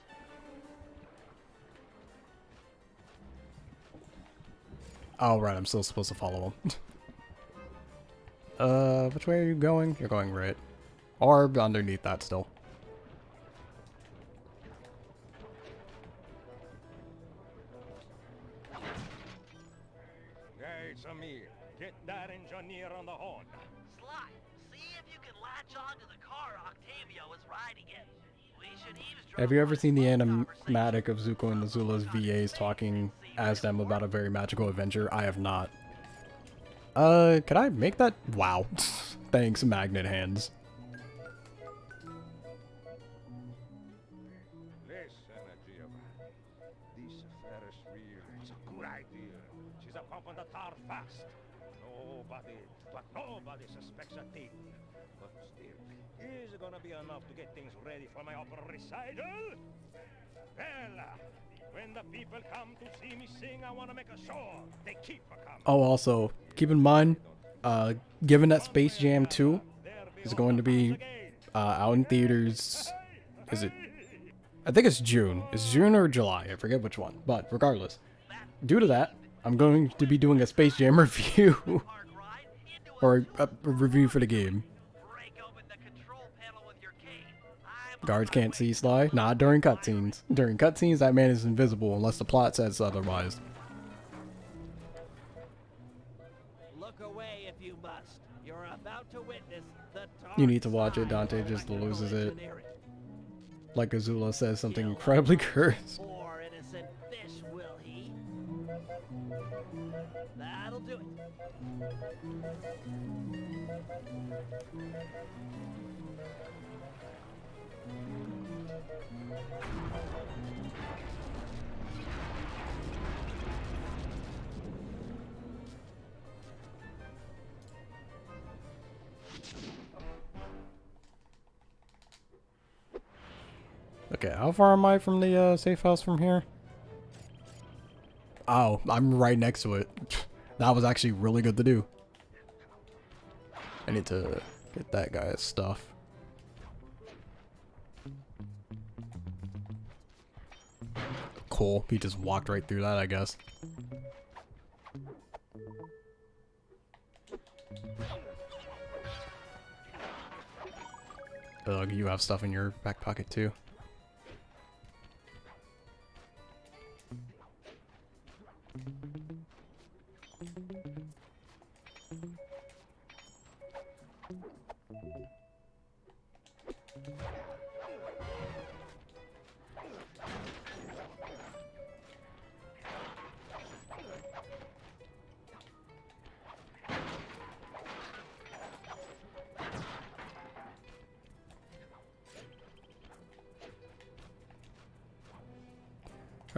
A: Oh, right, I'm still supposed to follow him. Which way are you going? You're going right. Or underneath that still.
D: Hey, it's me. Get that engineer on the horn.
C: Sly, see if you can latch onto the car Octavio is riding in. We should eavesdrop
A: Have you ever
C: on
A: seen the
C: his phone conversation.
A: animatic of Zuko and Azula's VAs talking as them about a very magical adventure? I have not. Could I make that? Wow. Thanks, magnet hands.
D: Listen, Giovanni. This Ferris wheel is a good idea. She's a pumping the tar fast. Nobody suspects a thing. But still, is it gonna be enough to get things ready for my opera recital? Well, when the people come to see me sing, I wanna make a show. They keep a coming.
A: Oh, also, keep in mind, given that Space Jam 2 is going to be out in theaters, is it? I think it's June. It's June or July. I forget which one. But regardless, due to that, I'm going to be doing a Space Jam review,
C: Hard ride into a
A: or a review for the game.
C: break open the control panel with your cane. I'm
A: Guards can't see Sly. Not during cutscenes. During cutscenes, that man is invisible unless the plot says otherwise.
G: Look away if you must. You're about to witness the
A: You need to
G: dark
A: watch it.
G: side
A: Dante
G: of
A: just
G: electrical
A: loses it.
G: engineering.
A: Like Azula says something incredibly cursed.
G: Poor innocent fish, will he? That'll do it.
A: Okay, how far am I from the safe house from here? Oh, I'm right next to it. That was actually really good to do. I need to get that guy's stuff. Cool, he just walked right through that, I guess. Ugh, you have stuff in your back pocket too.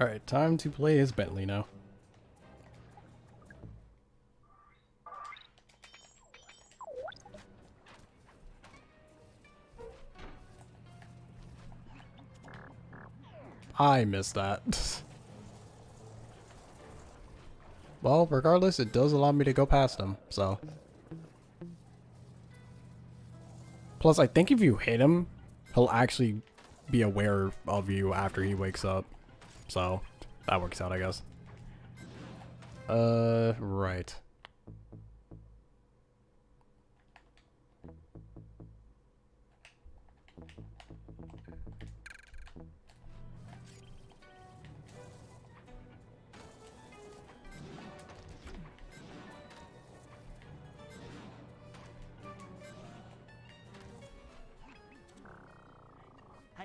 A: Alright, time to play as Bentley now. I missed that. Well, regardless, it does allow me to go past him, so. Plus, I think if you hit him, he'll actually be aware of you after he wakes up. So, that works out, I guess. Right.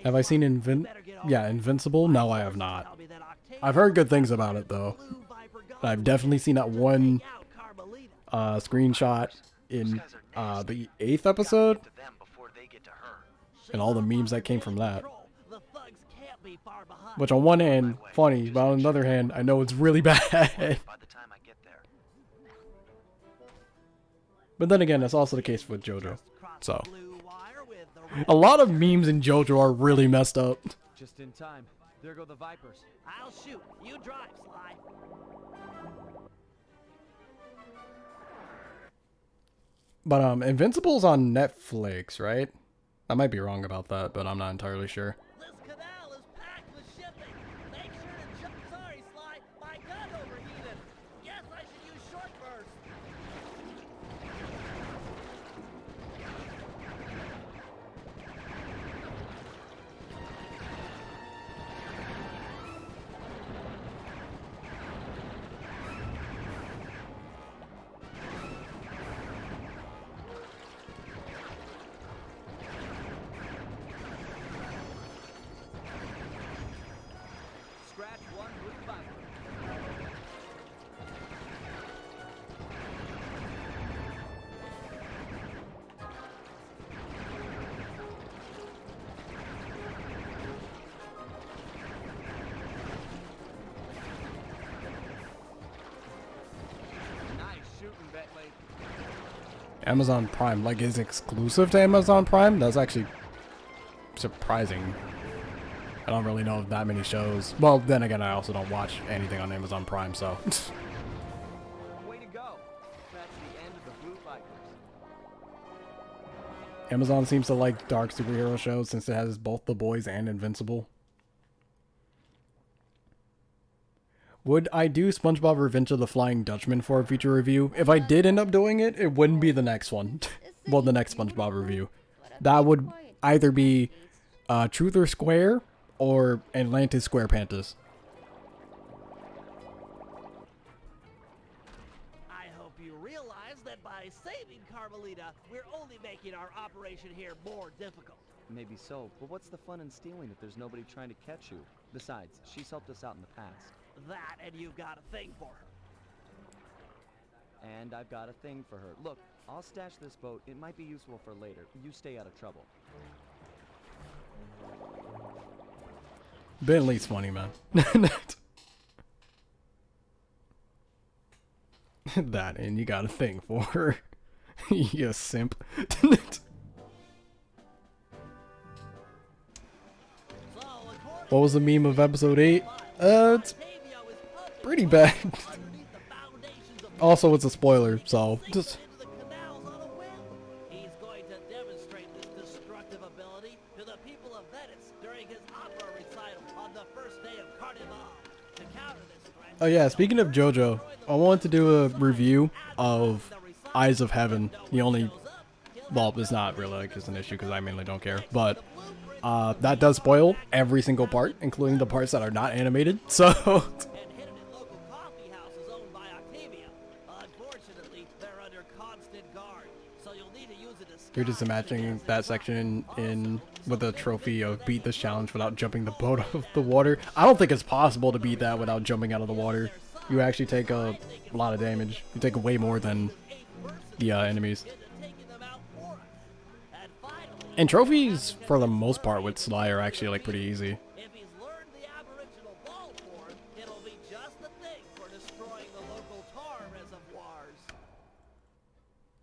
A: Have I seen Invincible? No, I have not. I've heard good things about it, though. I've definitely seen that one screenshot in the 8th episode, and all the memes that came from that. Which on one hand, funny, but on the other hand, I know it's really bad. But then again, that's also the case with JoJo. So, a lot of memes in JoJo are really messed up.
G: Just in time. There go the Vipers.
C: I'll shoot. You drive, Sly.
A: But Invincible's on Netflix, right? I might be wrong about that, but I'm not entirely sure.
C: This canal is packed with shipping. Make sure to jump. Sorry, Sly. My gun overheated. Guess I should use short burst.
G: Scratch one blue Viper. Nice shooting, Bentley.
A: Amazon Prime, like, is exclusive to Amazon Prime? That's actually surprising. I don't really know of that many shows. Well, then again, I also don't watch anything on Amazon Prime, so.
G: Way to go. That's the end of the blue Vipers.
A: Amazon seems to like dark superhero shows since it has both The Boys and Invincible. Would I do SpongeBob Revenge of the Flying Dutchman for a future review? If I did end up doing it, it wouldn't be the next one. Well, the next SpongeBob review. That would either be Truth or Square or Atlantis SquarePantis.
C: I hope you realize that by saving Carmelita, we're only making our operation here more difficult.
G: Maybe so, but what's the fun in stealing if there's nobody trying to catch you? Besides, she's helped us out in the past.
C: That, and you've got a thing for her.
G: And I've got a thing for her. Look, I'll stash this boat. It might be useful for later. You stay out of trouble.
A: Bentley's funny, man. That, and you got a thing for her. You simp. What was the meme of episode 8? It's pretty bad. Also, it's a spoiler, so just.
C: He's going to demonstrate this destructive ability to the people of Venice during his opera recital on the first day of Carnival. To counter this threat,
A: Oh yeah, speaking of JoJo, I wanted to do a review of Eyes of Heaven. The only, well, it's not really like it's an issue because I mainly don't care, but that does spoil every single part, including the parts that are not animated. So
C: and hidden in local coffee houses owned by Octavia. Unfortunately, they're under constant guard, so you'll need to use a disguise.
A: you're just imagining that section in with a trophy of beat this challenge without jumping the boat out of the water. I don't think it's possible to beat that without jumping out of the water. You actually take a lot of damage. You take way more than the enemies. And trophies, for the most part, with Sly are actually like pretty easy.
C: If he's learned the aboriginal ball form, it'll be just the thing for destroying the local tar reservoirs.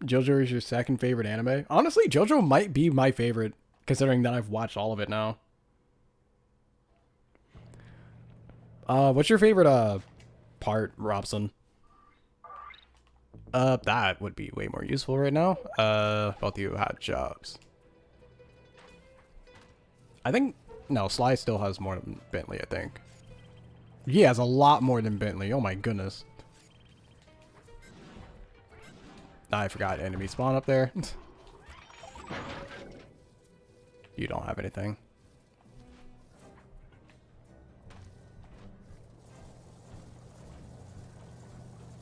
A: JoJo is your second favorite anime? Honestly, JoJo might be my favorite, considering that I've watched all of it now. What's your favorite part, Robson? That would be way more useful right now. Both of you had jobs. I think no, Sly still has more than Bentley, I think. He has a lot more than Bentley. Oh my goodness. I forgot enemy spawn up there. You don't have anything.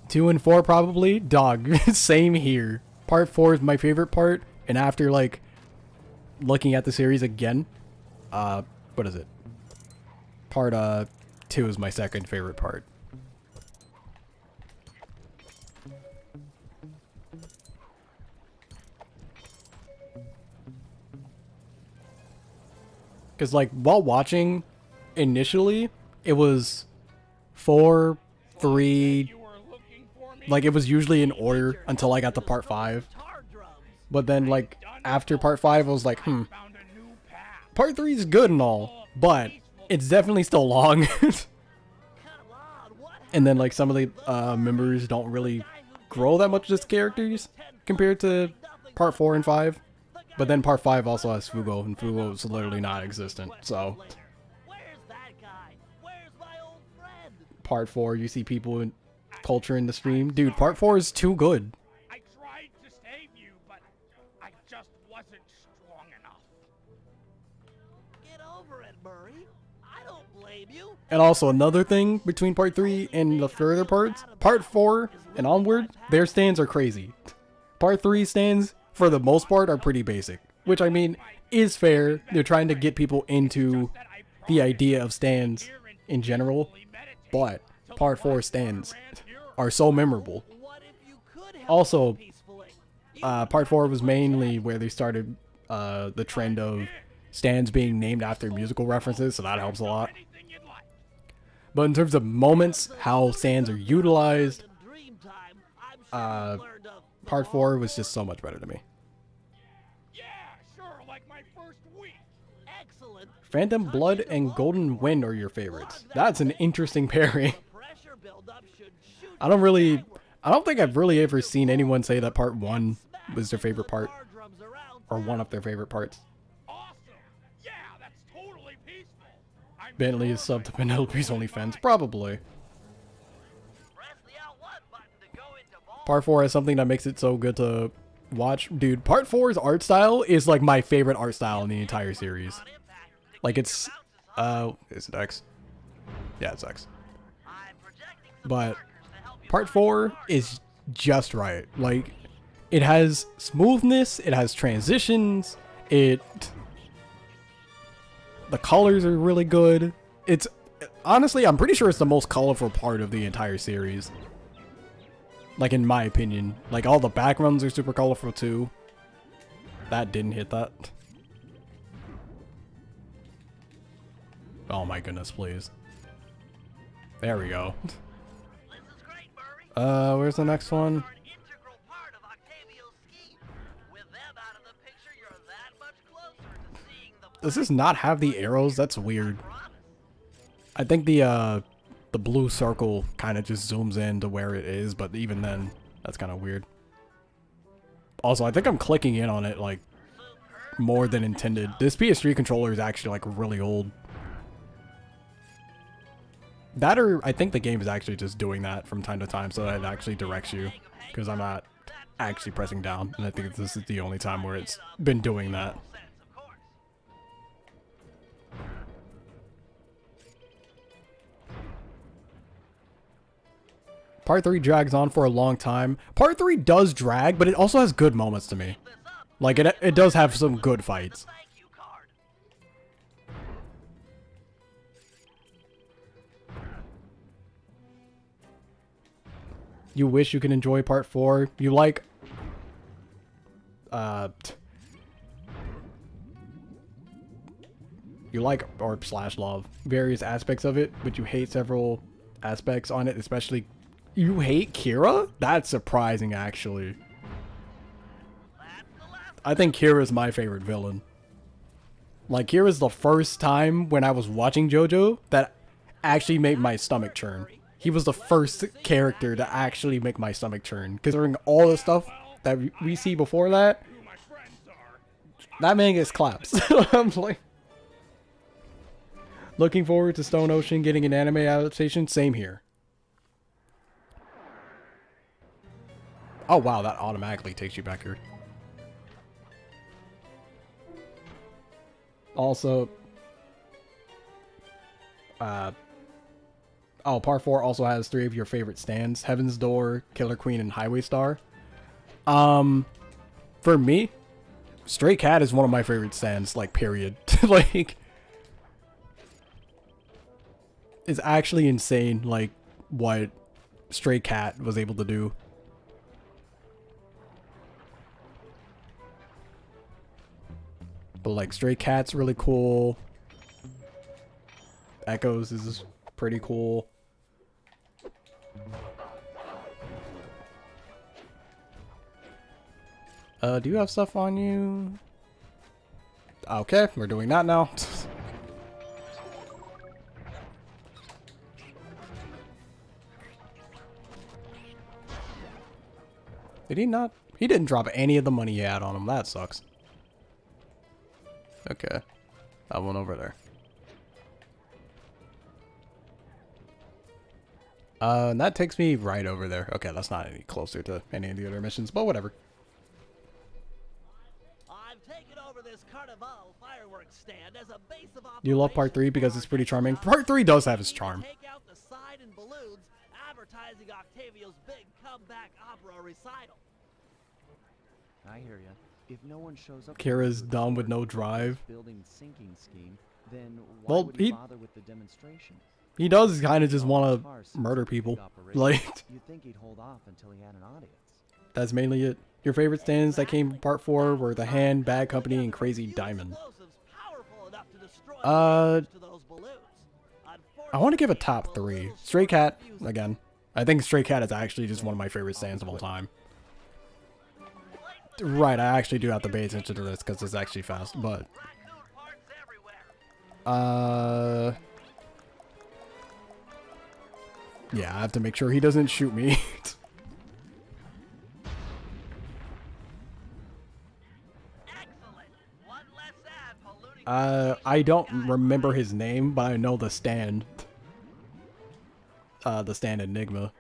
A: Two and four probably. Dog. Same here. Part 4 is my favorite part, and after like looking at the series again, what is it? Part 2 is my second favorite part. Because like while watching initially, it was 4, 3, like it was usually in order until I got to part 5. But then like after part 5 I was like, part 3 is good and all, but it's definitely still long. And then like some of the members don't really grow that much as characters compared to part 4 and 5. But then part 5 also has Fugo, and Fugo is literally not existent, so. Part 4, you see people in culture in the stream. Dude, part 4 is too good.
F: I tried to save you, but I just wasn't strong enough.
C: Get over it, Murray. I don't blame you.
A: And also another thing between part 3 and the further parts, part 4 and onward, their stands are crazy. Part 3 stands, for the most part, are pretty basic. Which, I mean, is fair. They're trying to get people into the idea of stands in general. But part 4 stands are so memorable. Also, part 4 was mainly where they started the trend of stands being named after musical references, so that helps a lot. But in terms of moments, how stands are utilized, part 4 was just so much better to me.
F: Yeah, sure, like my first week.
C: Excellent.
A: Phantom Blood and Golden Wind are your favorites. That's an interesting pairing. I don't think I've really ever seen anyone say that part 1 was their favorite part. Or one of their favorite parts.
F: Awesome. Yeah, that's totally peaceful.
A: Bentley is subbed to Penelope's OnlyFans. Probably.
C: Press the L1 button to go into ball.
A: Part 4 has something that makes it so good to watch. Dude, part 4's art style is like my favorite art style in the entire series. Like it's, is it X? Yeah, it's X. But part 4 is just right. Like, it has smoothness, it has transitions, the colors are really good. It's, honestly, I'm pretty sure it's the most colorful part of the entire series. Like, in my opinion. Like, all the backgrounds are super colorful, too. That didn't hit that. Oh my goodness, please. There we go. Where's the next one? Does this not have the arrows? That's weird. I think the blue circle kind of just zooms in to where it is, but even then, that's kind of weird. Also, I think I'm clicking in on it, like, more than intended. This PS3 controller is actually, like, really old. That or I think the game is actually just doing that from time to time so that it actually directs you. Because I'm not actually pressing down. And I think this is the only time where it's been doing that. Part 3 drags on for a long time. Part 3 does drag, but it also has good moments to me. Like, it does have some good fights. You wish you could enjoy part 4. You like... you like, or slash love, various aspects of it, but you hate several aspects on it, especially... You hate Kira? That's surprising, actually. I think Kira's my favorite villain. Like, Kira's the first time when I was watching JoJo that actually made my stomach churn. He was the first character to actually make my stomach churn. Considering all the stuff that we see before that,
F: Who my friends are.
A: that man gets claps. I'm like, looking forward to Stone Ocean getting an anime adaptation. Same here. Oh wow, that automatically takes you back here. Also, oh, Part 4 also has 3 of your favorite stands: Heaven's Door, Killer Queen, and Highway Star. For me, Stray Cat is one of my favorite stands, like, period. Like, it's actually insane, like, what Stray Cat was able to do. But, like, Stray Cat's really cool. Echoes is pretty cool. Do you have stuff on you? Okay, we're doing that now. Did he not? He didn't drop any of the money he had on him. That sucks. Okay. That one over there. And that takes me right over there. Okay, that's not any closer to any of the other missions, but whatever.
C: I've taken over this Carnival fireworks stand as a base of
A: You love Part 3 because it's pretty charming. Part 3 does have its charm.
C: Take out the side and balloons, advertising Octavio's big comeback opera recital.
B: I hear ya. If no one shows up,
A: Kira's dumb with no drive.
B: building sinking scheme, then why
A: Well,
B: would he
A: he-
B: bother with the demonstration?
A: He does kind of just want to murder people. Like,
B: You'd think he'd hold off until he had an audience.
A: that's mainly it. Your favorite stands that came from Part 4 were The Hand, Bad Company, and Crazy Diamond.
C: Explosives powerful enough to destroy
A: Uh,
C: the damage to those balloons.
A: I want to give a top 3. Stray Cat, again. I think Stray Cat is actually just one of my favorite stands of all time. Right, I actually do have to pay attention to this because it's actually fast, but...
C: Raccoon parts everywhere.
A: Yeah, I have to make sure he doesn't shoot me.
C: Excellent. One less ad polluting
A: I don't remember his name, but I know the stand. The stand Enigma.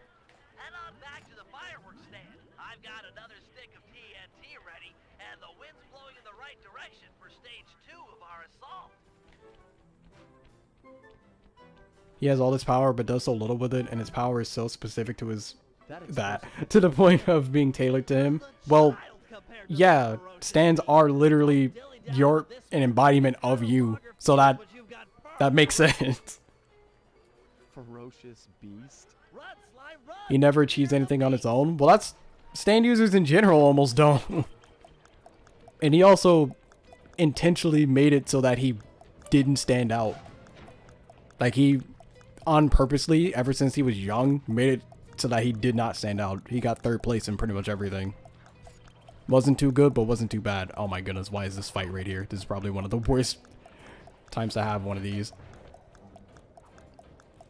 C: Head on back to the fireworks stand. I've got another stick of TNT ready, and the wind's blowing in the right direction for stage 2 of our assault.
A: He has all this power, but does so little with it, and his power is so specific to his...
B: That
A: to the point of being tailored to him. Well, yeah, stands are literally an embodiment of you, so that makes sense.
B: ferocious beast.
C: Run, slime, run!
A: He never achieves anything on his own. Well, that's... stand users in general almost don't. And he also intentionally made it so that he didn't stand out. Like, he, on purposely, ever since he was young, made it so that he did not stand out. He got 3rd place in pretty much everything. Wasn't too good, but wasn't too bad. Oh my goodness, why is this fight right here? This is probably one of the worst times to have one of these.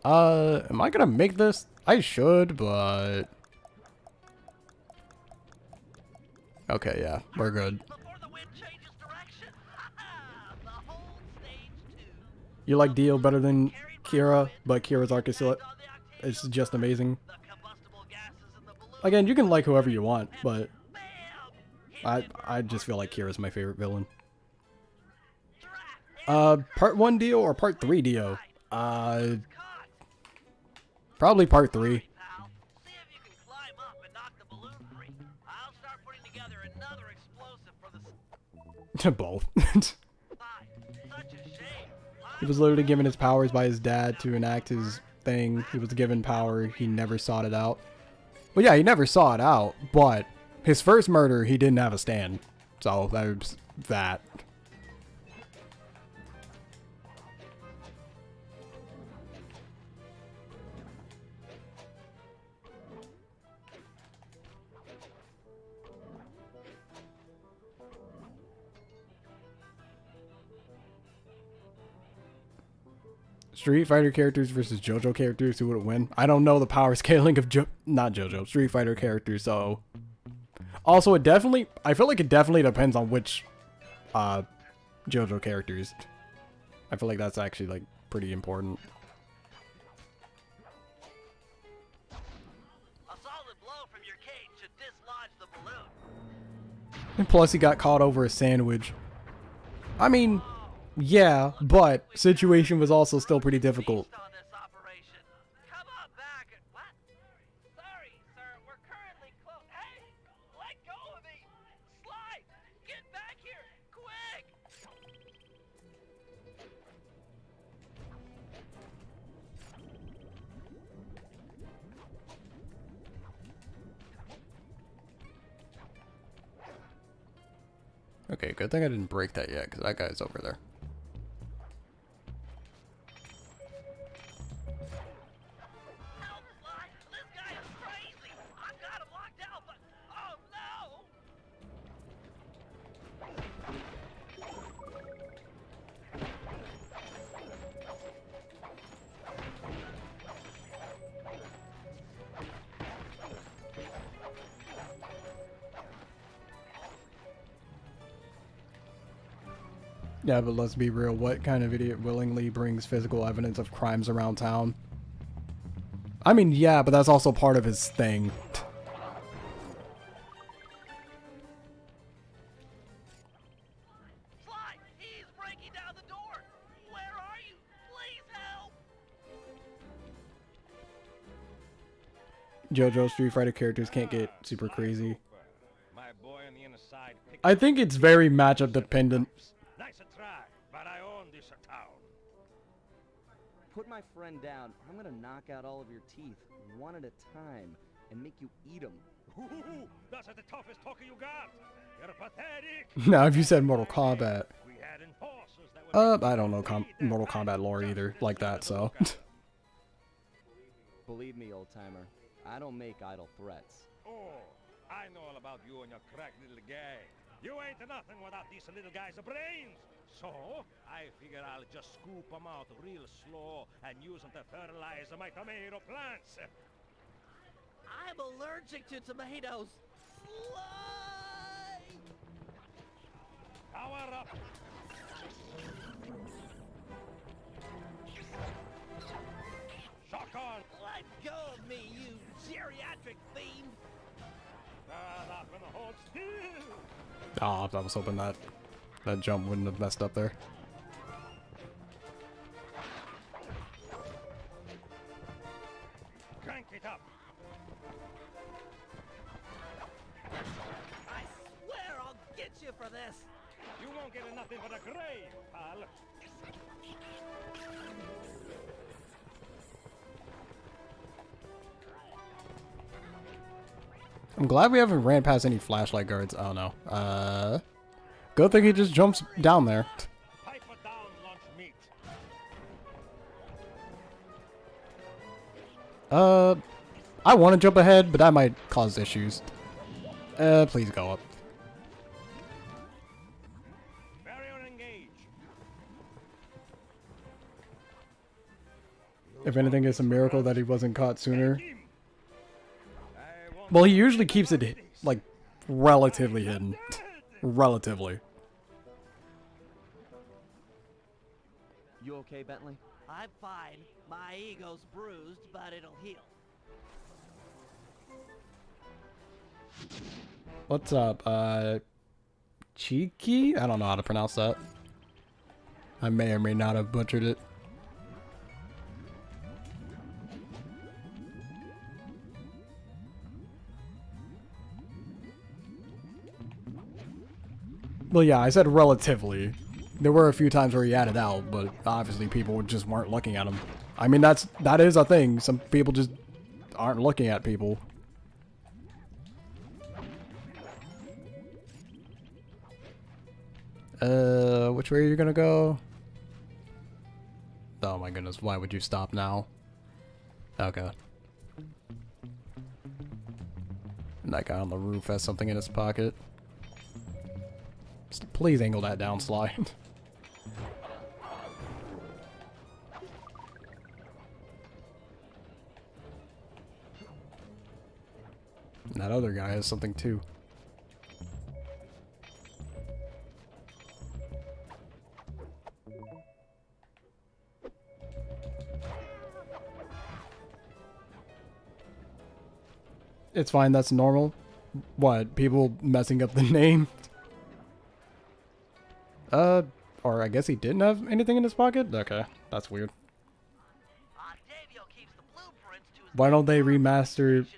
A: Am I gonna make this? I should, but... Okay, yeah, we're good.
C: Before the wind changes direction. The whole stage 2.
A: You like Dio better than Kira, but Kira's arc is still... it's just amazing.
C: The combustible gases in the balloon.
A: Again, you can like whoever you want, but
C: Bam!
A: I just feel like Kira's my favorite villain.
C: Drat!
A: Part 1 Dio or Part 3 Dio?
C: Caught!
A: Probably Part 3.
C: Pal, see if you can climb up and knock the balloon free. I'll start putting together another explosive for the
A: Both.
C: side. Such a shame.
A: He was literally given his powers by his dad to enact his thing. He was given power. He never sought it out. Well, yeah, he never saw it out, but his first murder, he didn't have a stand. So, there's that. Street Fighter characters versus JoJo characters, who would win? I don't know the power scaling of not JoJo, Street Fighter characters, so... Also, I feel like it definitely depends on which, JoJo characters. I feel like that's actually, like, pretty important.
C: A solid blow from your cane should dislodge the balloon.
A: And plus, he got caught over a sandwich. I mean, yeah, but situation was also still pretty difficult.
C: Beast on this operation. Come on back. What? Sorry, sir. We're currently closed. Hey, let go of me. Slide. Get back here, quick.
A: Okay, good thing I didn't break that yet, because that guy's over there.
C: Help, Slide. This guy is crazy. I've got him locked out, but oh no.
A: Yeah, but let's be real, what kind of idiot willingly brings physical evidence of crimes around town? I mean, yeah, but that's also part of his thing.
C: Slide. He's breaking down the door. Where are you? Please help.
A: JoJo Street Fighter characters can't get super crazy.
D: My boy on the inner side picked
A: I think it's very matchup dependent.
D: Nice a try, but I own this town.
G: Put my friend down. I'm gonna knock out all of your teeth, one at a time, and make you eat them.
D: Ooh, that's the toughest talker you got. You're pathetic.
A: Now, if you said Mortal Kombat,
D: We had enforcers that were
A: I don't know Mortal Kombat lore either like that, so.
G: Believe me, old timer, I don't make idle threats.
D: Oh, I know all about you and your crack little guy. You ain't nothing without these little guys' brains. So, I figure I'll just scoop them out real slow and use them to fertilize my tomato plants.
C: I'm allergic to tomatoes. Slide.
D: Power up. Shock on.
C: Let go of me, you geriatric fiend.
D: Not gonna hold still.
A: Oh, I was hoping that jump wouldn't have messed up there.
D: Crank it up.
C: I swear I'll get you for this.
D: You won't get nothing but a grave, pal.
A: I'm glad we haven't ran past any flashlight guards. Oh no. Good thing he just jumps down there.
D: Pipe it down, lunch meat.
A: I want to jump ahead, but that might cause issues. Please go up.
D: Barrier engage.
A: If anything, it's a miracle that he wasn't caught sooner.
D: Him. I want
A: Well, he usually keeps it, like, relatively hidden. Relatively.
G: You okay, Bentley?
C: I'm fine. My ego's bruised, but it'll heal.
A: What's up, Cheeky? I don't know how to pronounce that. I may or may not have butchered it. Well, yeah, I said relatively. There were a few times where he had it out, but obviously people just weren't looking at him. I mean, that is a thing. Some people just aren't looking at people. Which way are you gonna go? Oh my goodness, why would you stop now? Okay. And that guy on the roof has something in his pocket. Please angle that down, Sly. And that other guy has something too. It's fine, that's normal. What, people messing up the name? Or I guess he didn't have anything in his pocket? Okay, that's weird.
C: Octavio keeps the blueprints to his
A: Why don't they remaster
C: in 3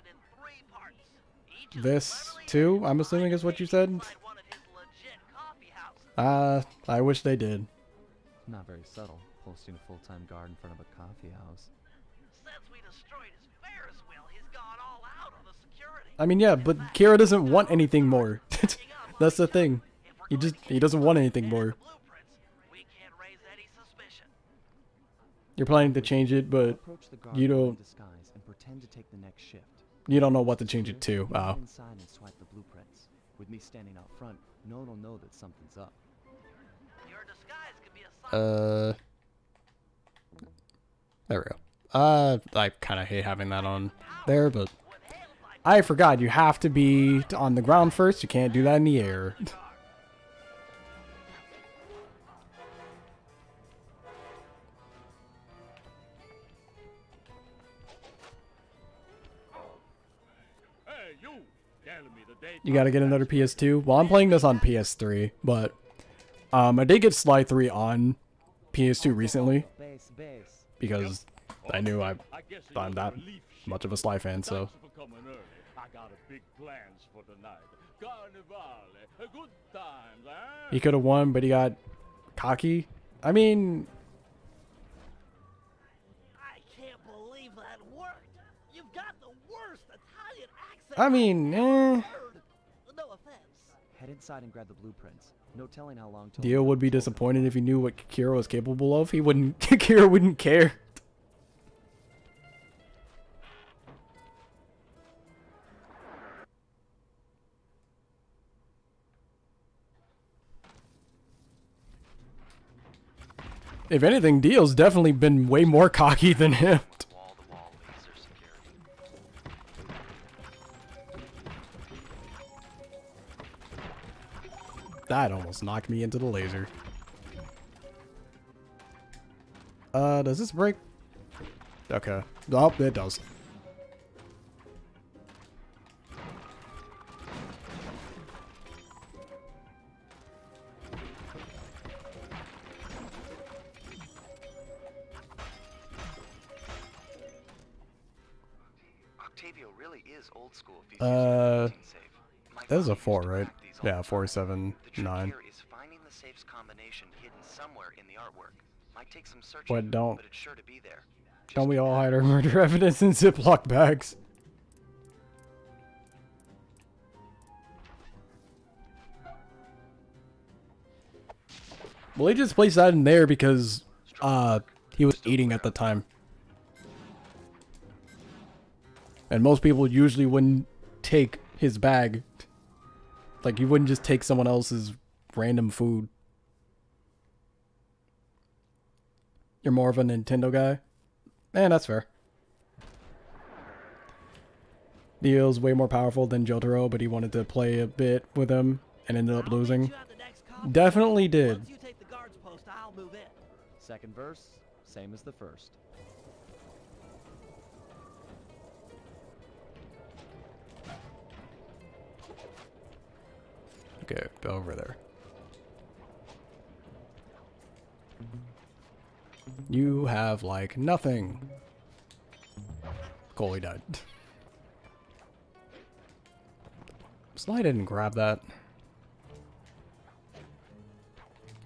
C: parts. Each of
A: this
C: them
A: too?
C: utterly
A: I'm assuming is what you said?
C: inside one of his legit coffee houses.
A: I wish they did.
G: Not very subtle, posting a full-time guard in front of a coffee house.
C: Since we destroyed his Ferris wheel, he's gone all out on the security.
A: I mean, yeah, but Kira doesn't want anything more. That's the thing. He doesn't want anything more.
C: We can't raise any suspicion.
A: You're planning to change it, but
G: Approach the guard
A: you
G: while in
A: don't
G: disguise and pretend to take the next shift.
A: know what to change it to.
G: Go
A: Oh.
G: inside and swipe the blueprints. With me standing out front, no one will know that something's up.
C: Your disguise could be a
A: There we go. I kind of hate having that on there, but I forgot you have to be on the ground first. You can't do that in the air.
D: Hey, you! Tell me the date.
A: You gotta get another PS2. Well, I'm playing this on PS3, but I did get Sly 3 on PS2 recently
G: Base, base.
A: because I knew
D: I guess it
A: I'm
D: was
A: that
D: relief ship.
A: much of a Sly fan, so.
D: Thanks for coming early. I got a big plans for tonight. Carnivale, a good times, eh?
A: He could have won, but he got cocky. I mean,
C: I can't believe that worked. You've got the worst Italian accent.
A: I mean,
C: No offense.
G: Head inside and grab the blueprints. No telling how long till
A: Dio would be disappointed if he knew what Kira was capable of. He wouldn't, Kira wouldn't care. If anything, Dio's definitely been way more cocky than him.
B: Wall-to-wall laser security.
A: That almost knocked me into the laser. Does this break? Okay. Oh, it does.
B: Octavio really is old school if he's
A: Uh,
B: using the safe. My
A: That is a
B: father
A: 4,
B: used to
A: right?
B: crack these all
A: Yeah,
B: the
A: 4,
B: time.
A: 7,
B: The trick
A: 9.
B: here is finding the safe's combination hidden somewhere in the artwork. Might take some searching,
A: What, don't-
B: but it's sure to be there. Just
A: Don't we
B: keep
A: all
B: at
A: hide
B: it.
A: our murder evidence in Ziploc bags? Well, he just placed that in there because, he was eating at the time. And most people usually wouldn't take his bag. Like, you wouldn't just take someone else's random food. You're more of a Nintendo guy? That's fair. Neo's way more powerful than Jotaro, but he wanted to play a bit with him and ended up
C: I'll meet
A: losing.
C: you at the next coffee
A: Definitely
C: shop.
A: did.
C: Once you take the guard's post, I'll move in.
G: Second verse, same as the first.
A: Okay, go over there. You have, like, nothing. Coley died. Sly didn't grab that.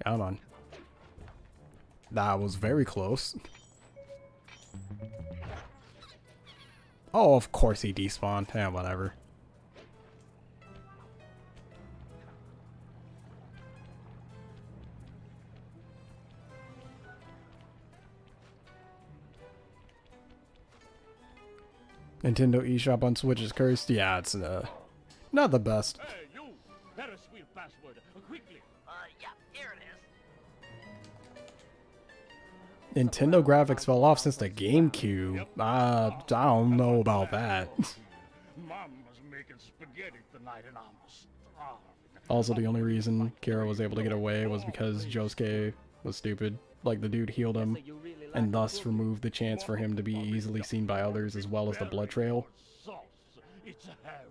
A: Come on. That was very close. Oh, of course he despawned. Yeah, whatever. Nintendo eShop on Switch is cursed. Yeah, it's not the best.
D: Hey, you! Ferris wheel password, quickly!
C: Yeah, here it is.
A: Nintendo graphics fell off since the GameCube. I don't know about that.
D: Mama's making spaghetti tonight and I'm starving.
A: Also, the only reason Kira was able to get away was because Josuke was stupid. Like, the dude healed him, and thus removed the chance for him to be easily seen by others, as well as the blood trail.
D: Sauce. It's a have.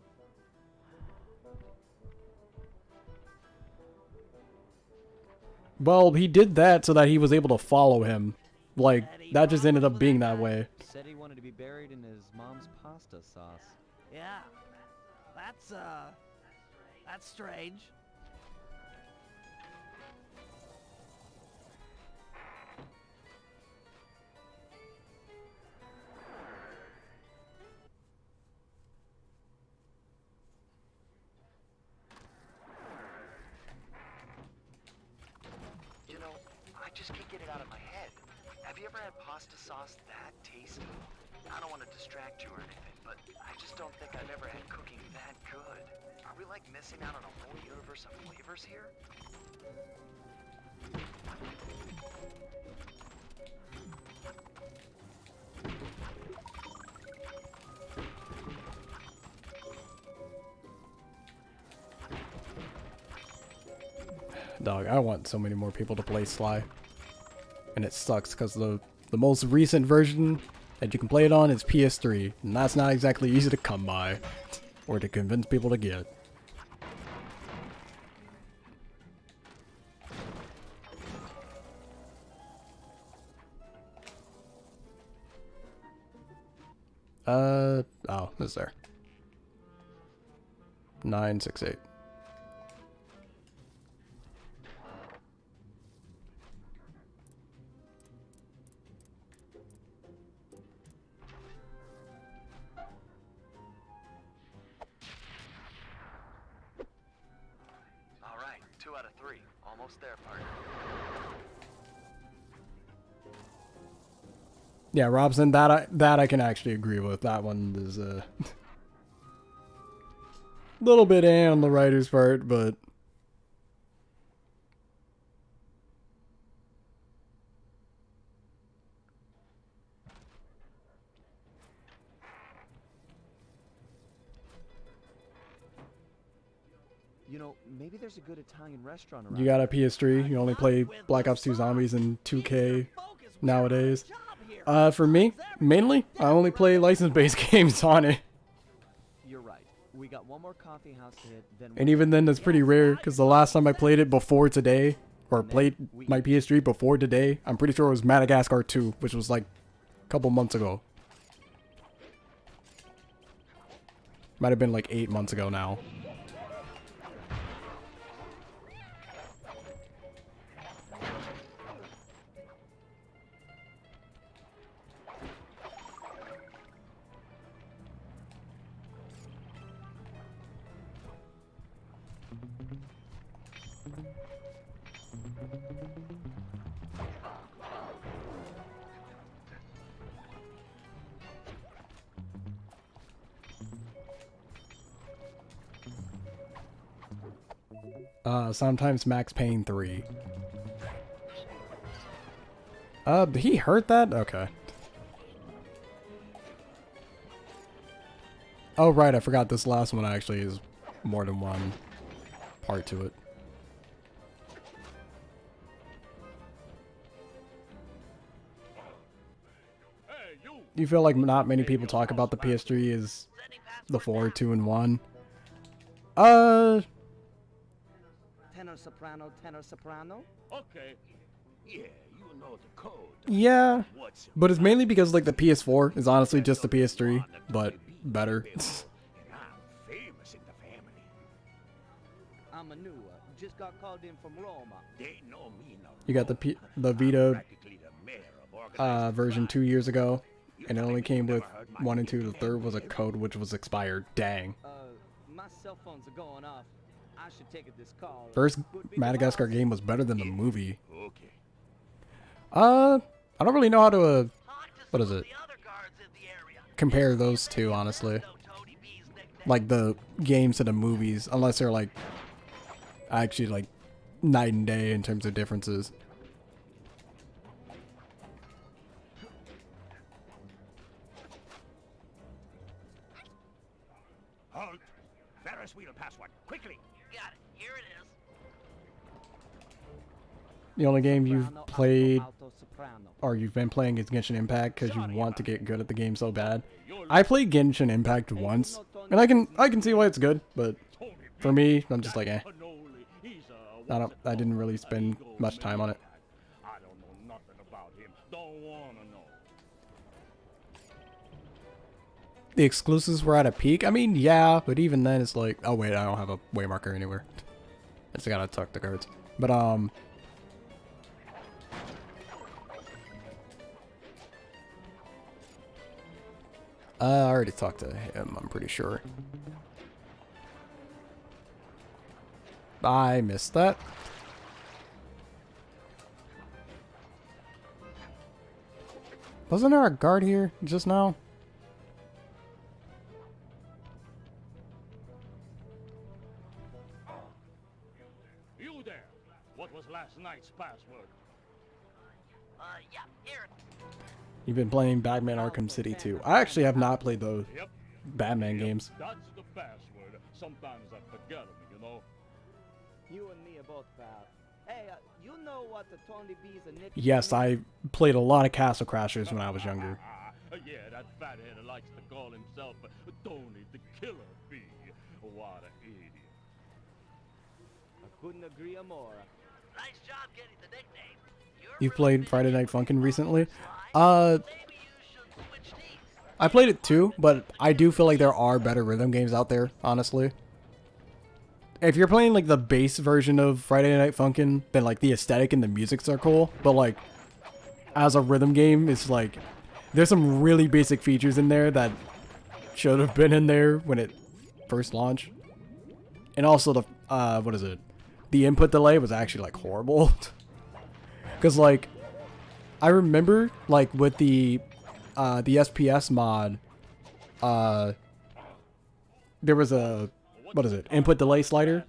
A: Well, he did that so that he was able to follow him. Like, that just ended up being that way.
G: Said he wanted to be buried in his mom's pasta sauce.
C: Yeah. That's strange.
H: You know, I just can't get it out of my head. Have you ever had pasta sauce that tasty? I don't want to distract you or anything, but I just don't think I've ever had cooking that good. Are we like missing out on a whole universe of flavors here?
A: Dog, I want so many more people to play Sly. And it sucks because the most recent version that you can play it on is PS3. And that's not exactly easy to come by. Or to convince people to get. Oh, it's there. 968.
H: All right, 2 out of 3. Almost there, partner.
A: Yeah, Robson, that I can actually agree with. That one is a little bit on the writer's part, but
G: You know, maybe there's a good Italian restaurant around.
A: you got a PS3, you only play Black Ops 2 Zombies and 2K nowadays. For me, mainly, I only play license-based games on it.
G: You're right. We got one more coffee house to hit, then
A: And even then, that's pretty rare, because the last time I played it before today, or played my PS3 before today, I'm pretty sure it was Madagascar 2, which was like a couple months ago. Might have been like 8 months ago now. Sometimes Max Payne 3. He hurt that? Okay. Oh, right, I forgot this last one actually is more than one part to it. You feel like not many people talk about the PS3 as the 4, 2, and 1?
G: Tenor soprano.
D: Okay. Yeah, you know the code.
A: Yeah,
D: What's
A: but it's mainly because like the PS4 is honestly just the PS3, but better.
D: and I'm famous in the family.
G: I'm a new just got called in from Roma.
D: They know me now.
A: You got the Vita
D: Practically the mayor of organized
A: version 2 years ago, and it only came with
D: Never heard my
A: 1 and 2. The third was a code which was expired. Dang.
G: My cell phones are going off. I should take this call.
A: First Madagascar game was better than the movie.
D: Okay.
A: I don't really know how to what is it?
C: The other guards in the area.
A: Compare those two, honestly. Like the games to the movies, unless they're like actually like night and day in terms of differences.
D: Halt! Ferris wheel password, quickly.
C: Got it. Here it is.
A: The only game you've
G: Soprano,
A: played
G: alto, soprano.
A: or you've been playing is Genshin Impact because you want to get good at the game so bad. I played Genshin Impact once, and I can see why it's good, but for me, I'm just like, eh. I didn't really spend much time on it.
D: I don't know nothing about him. Don't wanna know.
A: The exclusives were at a peak. I mean, yeah, but even then, it's like, oh wait, I don't have a way marker anywhere. I just gotta tuck the cards. But I already talked to him, I'm pretty sure. I missed that. Wasn't there a guard here just now?
D: You there. What was last night's password?
C: Yeah, here.
A: You've been playing Batman Arkham City too. I actually have not played those
D: Yep.
A: Batman games.
D: That's the password. Sometimes I forget them, you know.
G: You and me are both pals. Hey, you know what the Tony B's a nickname?
A: Yes, I played a lot of Castle Crashers when I was younger.
D: Yeah, that fathead likes to call himself Tony the Killer Bee. What an idiot.
G: I couldn't agree more.
C: Nice job getting the nickname.
A: You've played Friday Night Funkin' recently?
C: Maybe you should switch teams.
A: I played it too, but I do feel like there are better rhythm games out there, honestly. If you're playing like the base version of Friday Night Funkin', then like the aesthetic and the musics are cool, but like as a rhythm game, it's like there's some really basic features in there that should have been in there when it first launched. And also the what is it? The input delay was actually like horrible. Cuz like I remember like with the SPS mod there was a what is it? Input delay slider,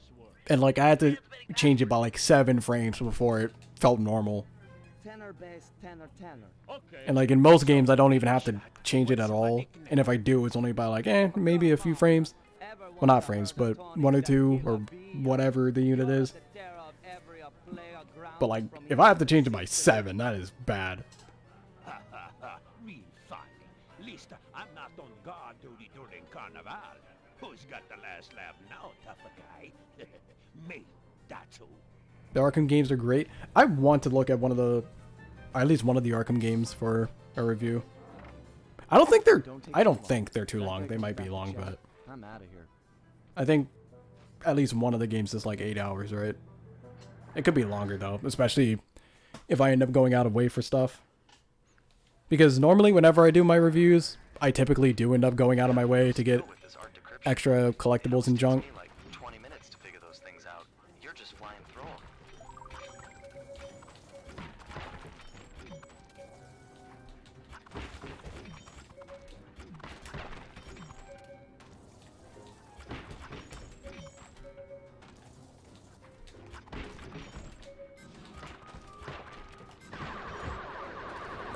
A: and like I had to change it by like 7 frames before it felt normal.
G: Tenor bass, tenor, tenor.
D: Okay.
A: And like in most games I don't even have to change it at all, and if I do it's only by like maybe a few frames. Well, not frames, but 1 or 2 or whatever the unit is. But like if I have to change it by 7, that is bad.
D: Real funny. Least I'm not on guard duty during Carnival. Who's got the last laugh now, tougher guy? Me, that's who.
A: The Arkham games are great. I want to look at at least one of the Arkham games for a review. I don't think they're too long. They might be long, but
G: I'm out of here.
A: I think at least one of the games is like 8 hours, right? It could be longer though, especially if I end up going out of way for stuff. Because normally whenever I do my reviews, I typically do end up going out of my way to get extra collectibles and junk.
H: Like 20 minutes to figure those things out. You're just flying through them.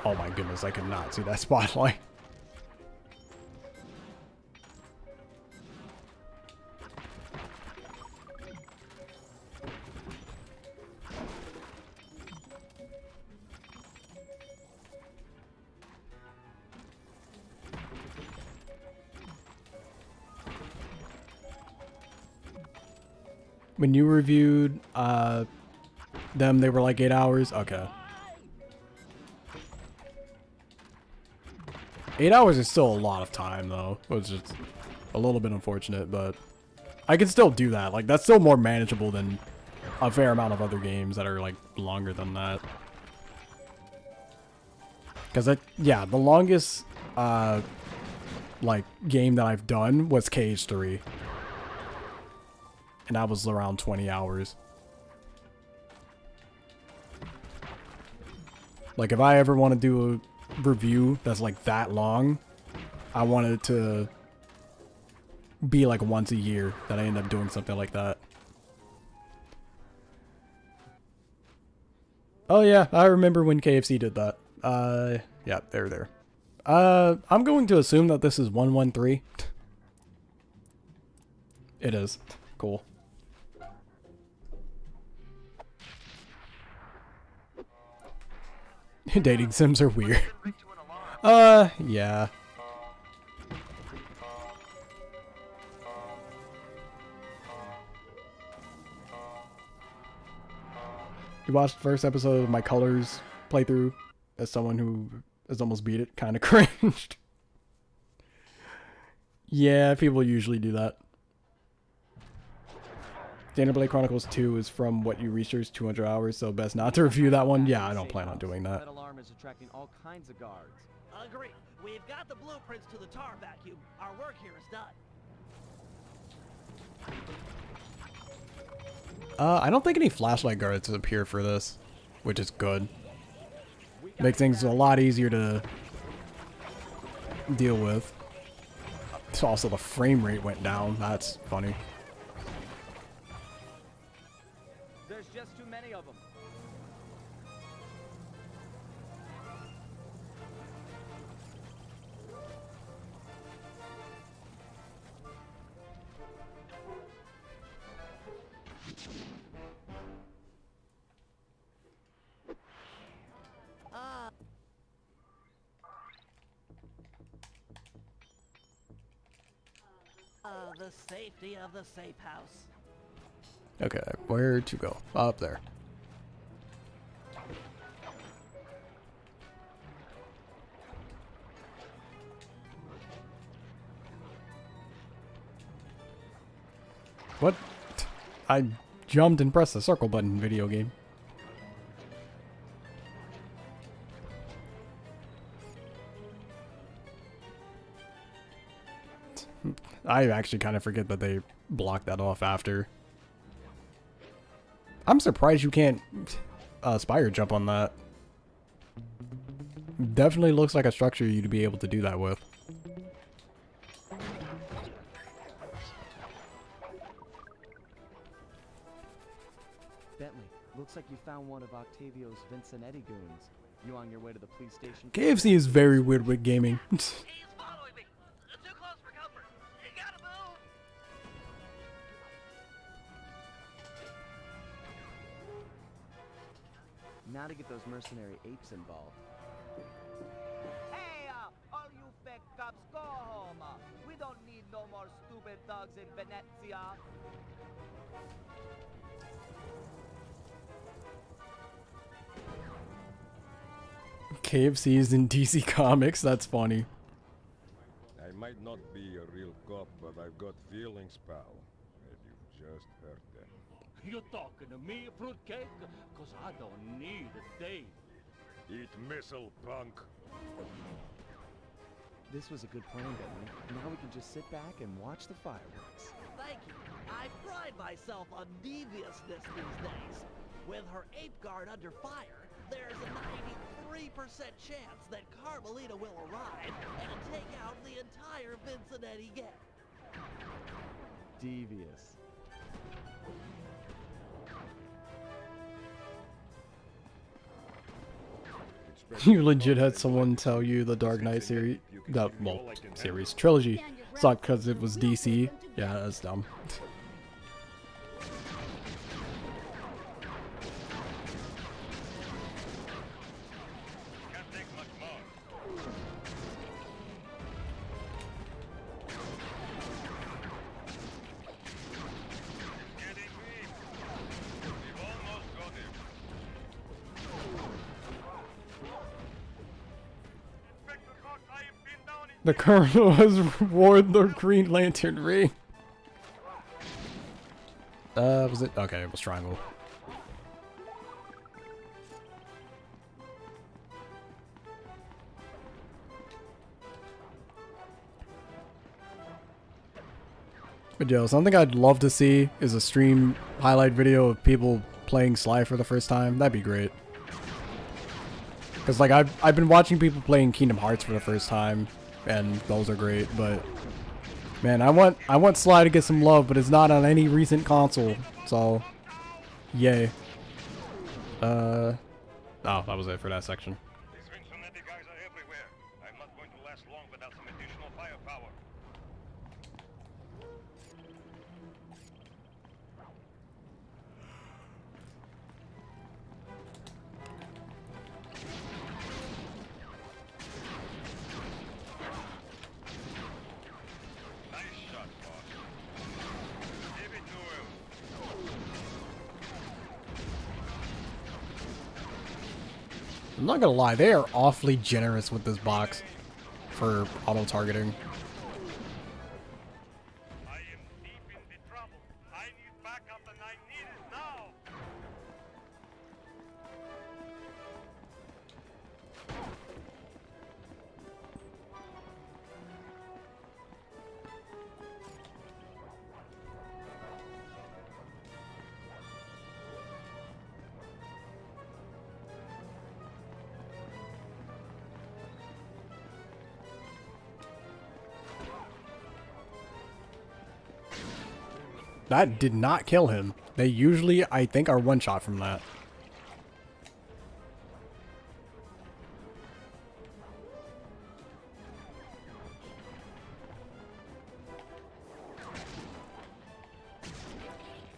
A: Oh my goodness, I could not see that spotlight. When you reviewed them, they were like 8 hours? Okay. 8 hours is still a lot of time, though. Which is a little bit unfortunate, but I can still do that. Like, that's still more manageable than a fair amount of other games that are, like, longer than that. Because, yeah, the longest, like, game that I've done was KH3. And that was around 20 hours. Like, if I ever want to do a review that's like that long, I want it to be like once a year that I end up doing something like that. Oh yeah, I remember when KFC did that. Yeah, they're there. I'm going to assume that this is 113. It is. Cool. Dating sims are weird. Yeah. You watched the first episode of my Colors playthrough as someone who has almost beat it. Kind of cringed. Yeah, people usually do that. Xenoblade Chronicles 2 is from what you researched 200 hours, so best not to review that one. Yeah, I don't plan on doing that.
G: That alarm is attracting all kinds of guards.
C: Agreed. We've got the blueprints to the tar vacuum. Our work here is done.
A: I don't think any flashlight guards appear for this, which is good. Makes things a lot easier to deal with. So also the frame rate went down. That's funny.
G: There's just too many of them.
C: The safety of the safe house.
A: Okay, where to go? Up there. What? I jumped and pressed the circle button video game. I actually kind of forget that they blocked that off after. I'm surprised you can't spire jump on that. Definitely looks like a structure you'd be able to do that with.
G: Bentley, looks like you found one of Octavio's Vincenetti goons. You on your way to the police station?
A: KFC is very weird with gaming.
C: He's following me. Too close for comfort. You gotta move.
G: Now to get those mercenary apes involved.
I: Hey, all you fake cops, go home. We don't need no more stupid thugs in Venezia.
A: KFC is in DC Comics, that's funny.
D: I might not be a real cop, but I've got feelings, pal. And you just hurt them.
F: You talking to me, fruitcake? Cause I don't need a thing.
D: Eat missile, punk.
G: This was a good plan, Bentley. Now we can just sit back and watch the fireworks.
C: Thank you. I pride myself on deviousness these days. With her ape guard under fire, there's a 93% chance that Carmelita will arrive and take out the entire Vincenetti gang.
G: Devious.
A: You legit had someone tell you the Dark Knight series, series trilogy sucked because it was DC. Yeah, that's dumb.
D: Can't take much more. Getting weak. We've almost got him. Inspector Cox, I have been down in
A: The Colonel has worn the Green Lantern ring. Was it? Okay, it was triangle. But yo, something I'd love to see is a stream highlight video of people playing Sly for the first time. That'd be great. Cause like I've been watching people playing Kingdom Hearts for the first time, and those are great. But man, I want Sly to get some love, but it's not on any recent console. So, yay. Oh, that was it for that section.
D: These Vincenetti guys are everywhere. I'm not going to last long without some additional firepower.
A: I'm not gonna lie, they are awfully generous with this box for auto-targeting.
D: I am deep in the trouble. I need backup and I need it now.
A: That did not kill him. They usually, I think, are one shot from that.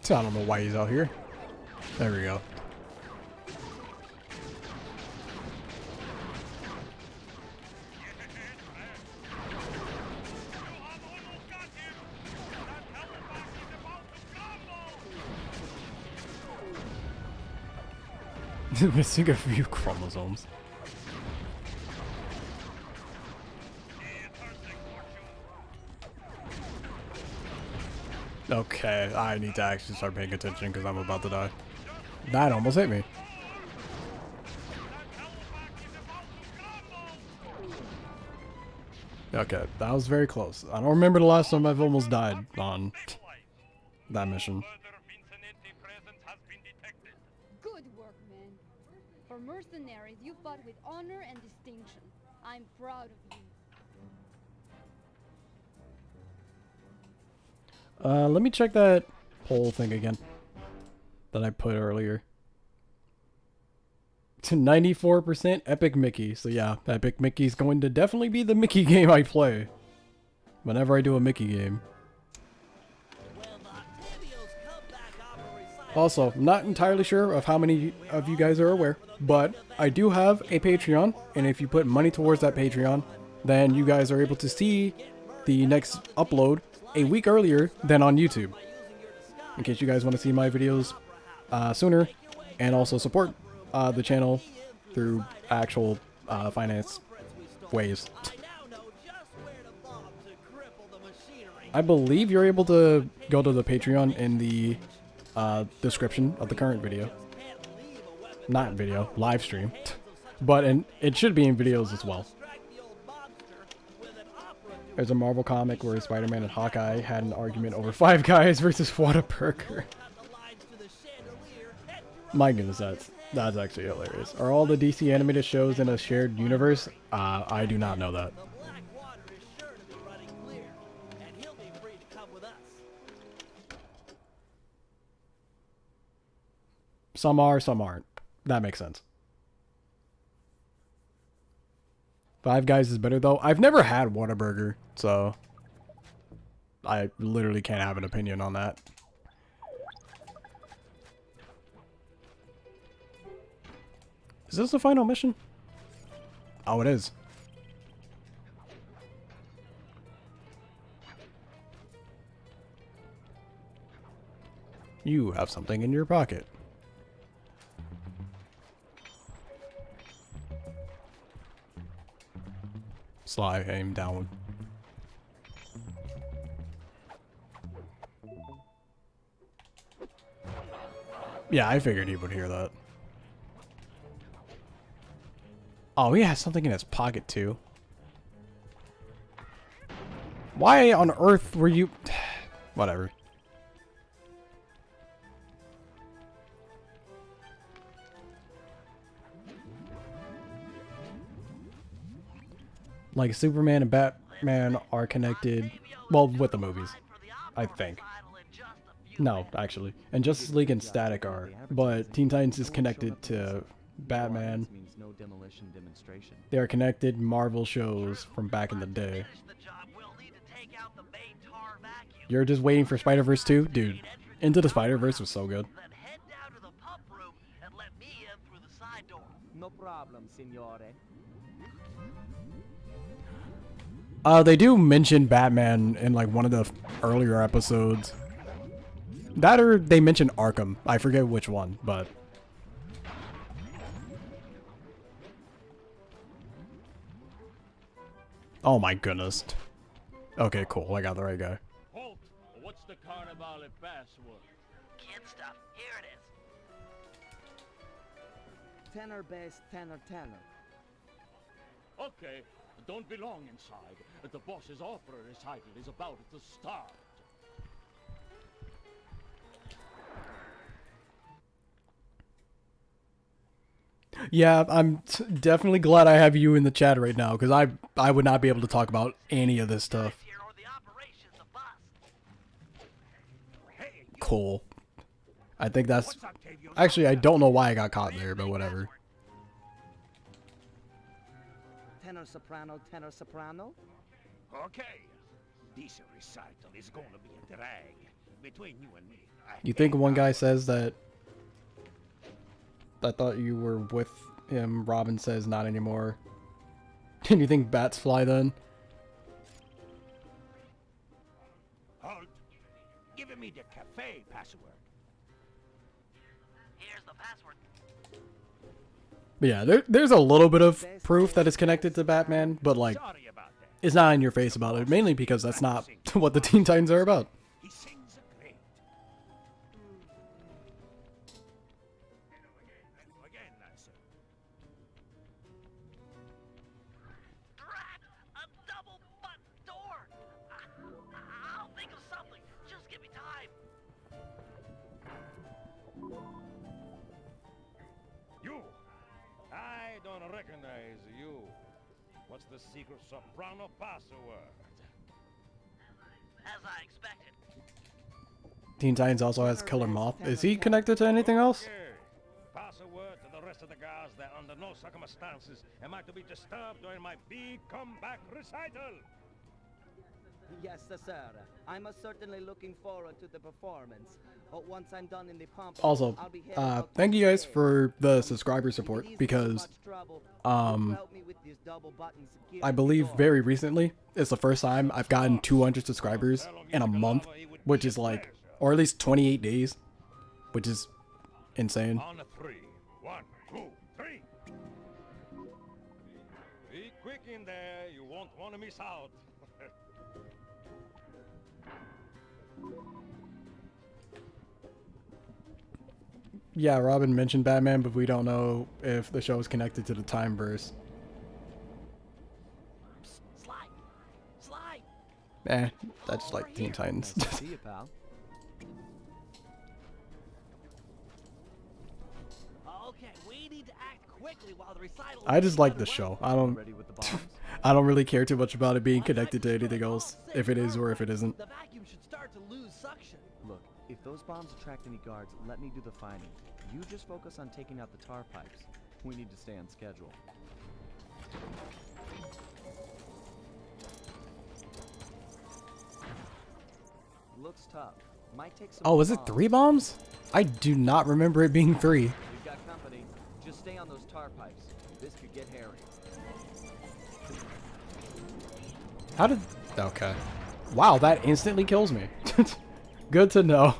A: So I don't know why he's out here. There we go. Missing a few chromosomes. Okay, I need to actually start paying attention because I'm about to die. That almost hit me. Okay, that was very close. I don't remember the last time I've almost died on that mission.
E: Good work, man. For mercenaries, you fought with honor and distinction. I'm proud of you.
A: Let me check that poll thing again that I put earlier. To 94% Epic Mickey. So yeah, Epic Mickey's going to definitely be the Mickey game I play whenever I do a Mickey game. Also, I'm not entirely sure of how many of you guys are aware, but I do have a Patreon, and if you put money towards that Patreon, then you guys are able to see the next upload a week earlier than on YouTube. In case you guys want to see my videos sooner, and also support the channel through actual finance ways. I believe you're able to go to the Patreon in the description of the current video. Not video, live stream. But it should be in videos as well. There's a Marvel comic where Spider-Man and Hawkeye had an argument over Five Guys versus Whataburger. My goodness, that's actually hilarious. Are all the DC animated shows in a shared universe? I do not know that. Some are, some aren't. That makes sense. Five Guys is better though. I've never had Whataburger, so I literally can't have an opinion on that. Is this the final mission? Oh, it is. You have something in your pocket. Sly, aim down. Yeah, I figured he would hear that. Oh, he has something in his pocket too. Why on earth were you... Whatever. Like Superman and Batman are connected, well, with the movies, I think. No, actually. And Justice League and Static are, but Teen Titans is connected to Batman. They are connected Marvel shows from back in the day. You're just waiting for Spider-Verse 2? Dude, Into the Spider-Verse was so good.
I: No problem, signore.
A: They do mention Batman in like one of the earlier episodes. That or they mention Arkham. I forget which one, but... Oh my goodness. Okay, cool. I got the right guy.
D: Halt! What's the carnival password?
C: Kid stuff. Here it is.
G: Tenor bass, tenor, tenor.
D: Okay, don't be long inside. The boss's opera recital is about to start.
A: Yeah, I'm definitely glad I have you in the chat right now, because I would not be able to talk about any of this stuff.
C: Here or the operation's a bust.
D: Hey, you,
A: Cool. I think that's...
D: what's Octavio's
A: Actually, I don't know why I got caught there, but whatever.
G: Tenor, soprano, tenor, soprano.
D: Okay. This recital is going to be a drag between you and me.
A: You think one guy says that... I thought you were with him. Robin says not anymore. And you think bats fly then?
D: Halt! Give me the cafe password.
C: Here's the password.
A: But yeah, there's a little bit of proof that it's connected to Batman, but like,
D: Sorry about that.
A: it's not in your face about it, mainly because that's not what the Teen Titans are about.
D: He sings great. Again, sir.
C: Drat! A double button door! I'll think of something. Just give me time.
D: You! I don't recognize you. What's the secret soprano password?
C: As I expected.
A: Teen Titans also has Killer Moth. Is he connected to anything else?
D: Okay. Password to the rest of the guys that under no circumstances am I to be disturbed during my big comeback recital.
G: Yes, sir. I'm certainly looking forward to the performance. But once I'm done in the pump,
A: Also,
G: I'll be heading out to
A: thank you guys
G: the
A: for the subscriber support,
G: It isn't
A: because
G: much trouble. You help me with these double buttons and
A: I
G: give me
A: believe
G: the
A: very recently it's the first time I've gotten 200 subscribers in a month, which is like, or at least 28 days, which is insane.
D: On a 3. 1, 2, 3. Be quick in there. You won't want to miss out.
A: Yeah, Robin mentioned Batman, but we don't know if the show is connected to the time verse.
C: Slide! Slide!
A: Eh, that's like Teen Titans.
G: See you, pal.
C: Okay, we need to act quickly while the recital
A: I just
C: is
A: like the
C: underway.
A: show.
G: Ready with the bombs?
A: I don't really care too much about it being connected to anything else, if it is or if it isn't.
C: The vacuum should start to lose suction.
G: Look, if those bombs attract any guards, let me do the fighting. You just focus on taking out the tar pipes. We need to stay on schedule. Looks tough. Might take some
A: Oh, is it 3 bombs? I do not remember it being 3.
G: We've got company. Just stay on those tar pipes. This could get hairy.
A: How did... Okay. Wow, that instantly kills me. Good to know.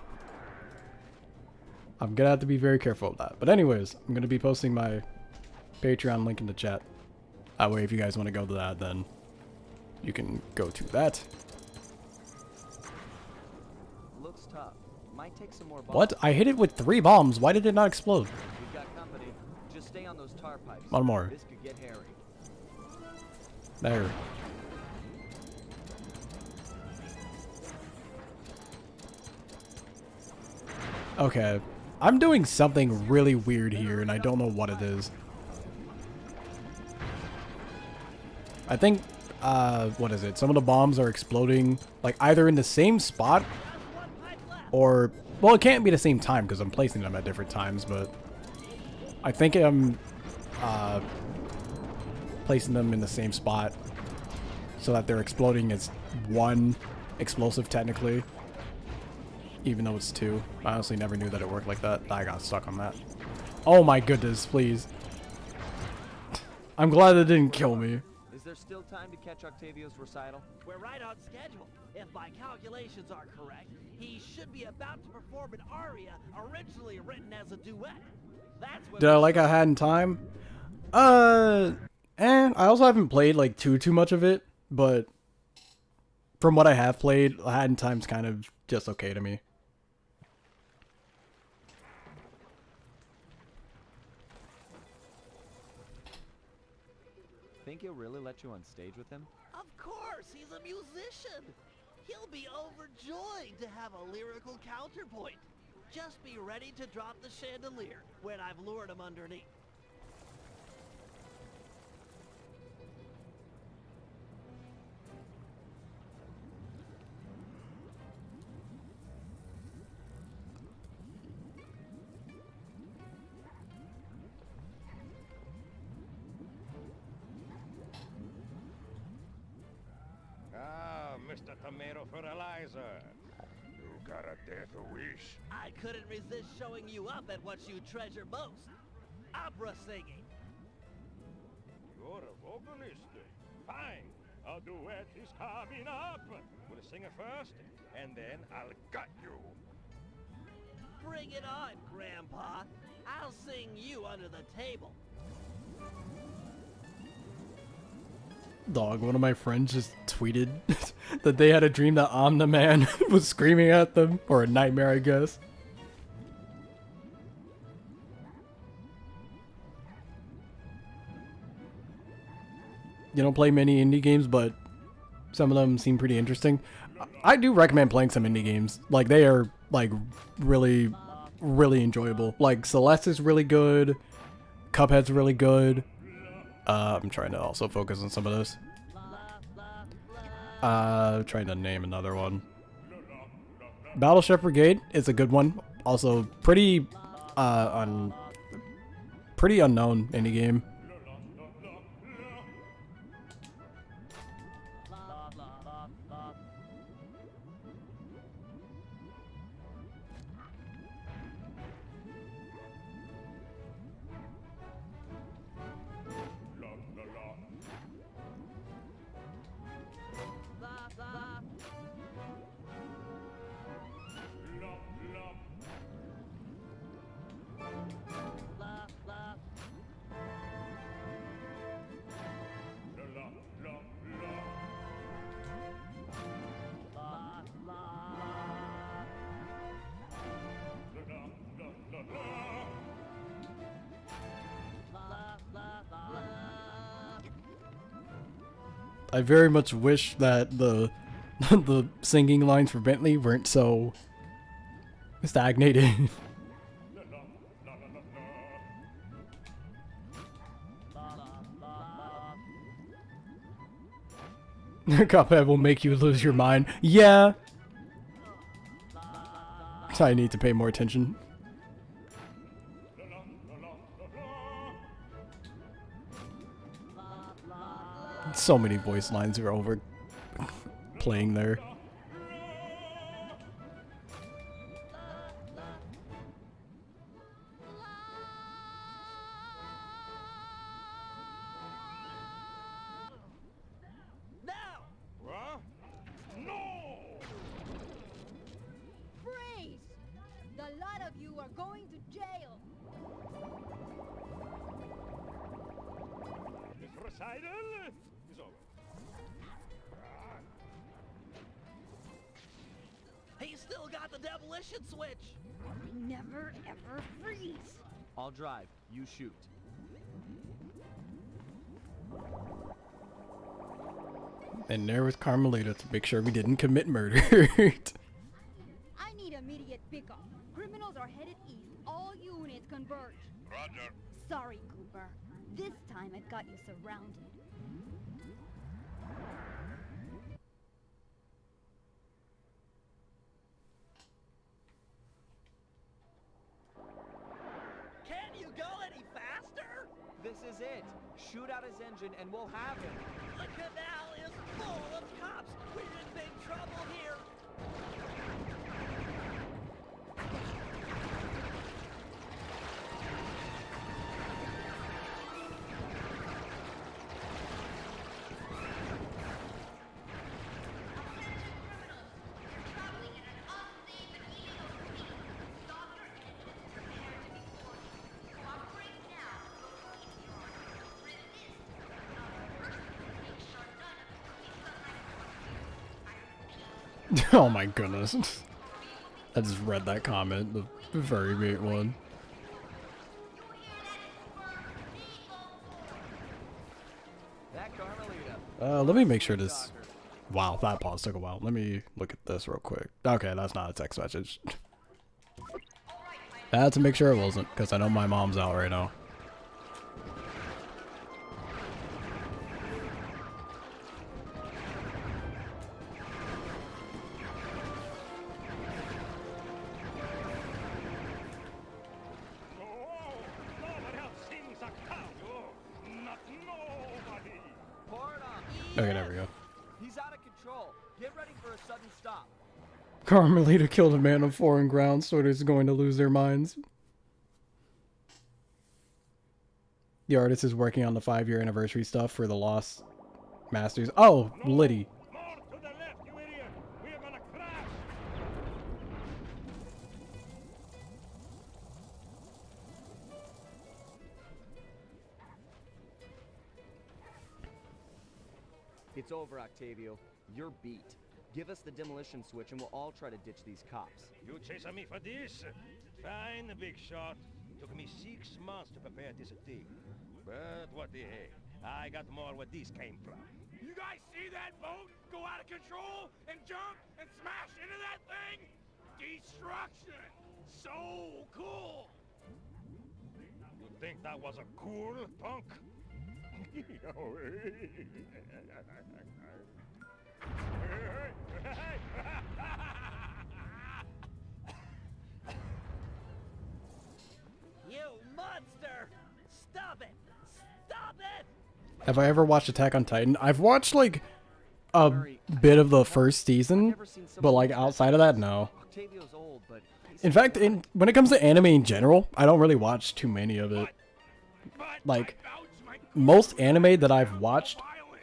A: I'm gonna have to be very careful of that. But anyways, I'm gonna be posting my Patreon link in the chat. That way, if you guys want to go to that, then you can go to that.
G: Looks tough. Might take some more bombs.
A: What? I hit it with 3 bombs. Why did it not explode?
G: We've got company. Just stay on those tar pipes.
A: One more.
G: This could get hairy.
A: There. Okay. I'm doing something really weird here, and I don't know what it is. I think, what is it? Some of the bombs are exploding, like, either in the same spot, or, well, it can't be the same time, because I'm placing them at different times, but I think I'm, placing them in the same spot, so that they're exploding as one explosive, technically, even though it's 2. I honestly never knew that it worked like that. I got stuck on that. Oh my goodness, please. I'm glad it didn't kill me.
G: Is there still time to catch Octavio's recital?
C: We're right on schedule. If my calculations are correct, he should be about to perform an aria originally written as a duet. That's when
A: Did I like I had in time? I also haven't played like too much of it, but from what I have played, Hat in Time's kind of just okay to me.
G: Think he'll really let you on stage with him?
C: Of course, he's a musician. He'll be overjoyed to have a lyrical counterpoint. Just be ready to drop the chandelier when I've lured him underneath.
D: Ah, Mr. Tomato Fertilizer. You got a death wish?
C: I couldn't resist showing you up at what you treasure most. Opera singing.
D: You're a vocalist. Fine. A duet is coming up. We'll sing it first, and then I'll gut you.
C: Bring it on, Grandpa. I'll sing you under the table.
A: Dog, one of my friends just tweeted that they had a dream that Omni-Man was screaming at them, or a nightmare, I guess. You don't play many indie games, but some of them seem pretty interesting. I do recommend playing some indie games. Like, they are, like, really, really enjoyable. Like, Celeste is really good. Cuphead's really good. I'm trying to also focus on some of those. Trying to name another one. Battleship Brigade is a good one. Also, pretty unknown indie game. I very much wish that the the singing lines for Bentley weren't so stagnated. Cuphead will make you lose your mind. Yeah. I need to pay more attention. So many voice lines are over playing there.
C: Now!
D: What? No!
E: Freeze! The lot of you are going to jail.
D: This recital is over.
C: He's still got the demolition switch!
E: We never ever freeze.
G: I'll drive. You shoot.
A: And there was Carmelita to make sure we didn't commit murder.
E: I need immediate pickup. Criminals are headed east. All units converge.
D: Roger.
E: Sorry, Cooper. This time I've got you surrounded.
C: Can't you go any faster?
G: This is it. Shoot out his engine and we'll have him.
C: The canal is full of cops. We're in big trouble here.
A: Oh my goodness. I just read that comment, the very big one.
G: That Carmelita.
A: Let me make sure this... Wow, that pause took a while. Let me look at this real quick. Okay, that's not a text message. I had to make sure it wasn't, because I know my mom's out right now. Okay, there we go.
G: He's out of control. Get ready for a sudden stop.
A: Carmelita killed a man on foreign ground, sorters going to lose their minds. The artist is working on the 5-year anniversary stuff for the Lost Masters. Oh, Liddy.
D: More to the left, you idiot! We are gonna crash!
G: It's over, Octavio. You're beat. Give us the demolition switch and we'll all try to ditch these cops.
D: You chasing me for this? Fine, big shot. Took me 6 months to prepare this thing. But what the heck? I got more where this came from.
F: You guys see that boat go out of control and jump and smash into that thing? Destruction! So cool!
D: You think that was a cool, punk?
C: You monster! Stop it! Stop it!
A: Have I ever watched Attack on Titan? I've watched, like, a bit of the first season, but, like, outside of that, no.
G: Octavio's old, but
A: In fact, when it comes to anime in general, I don't really watch too many of it. Like, most anime that I've watched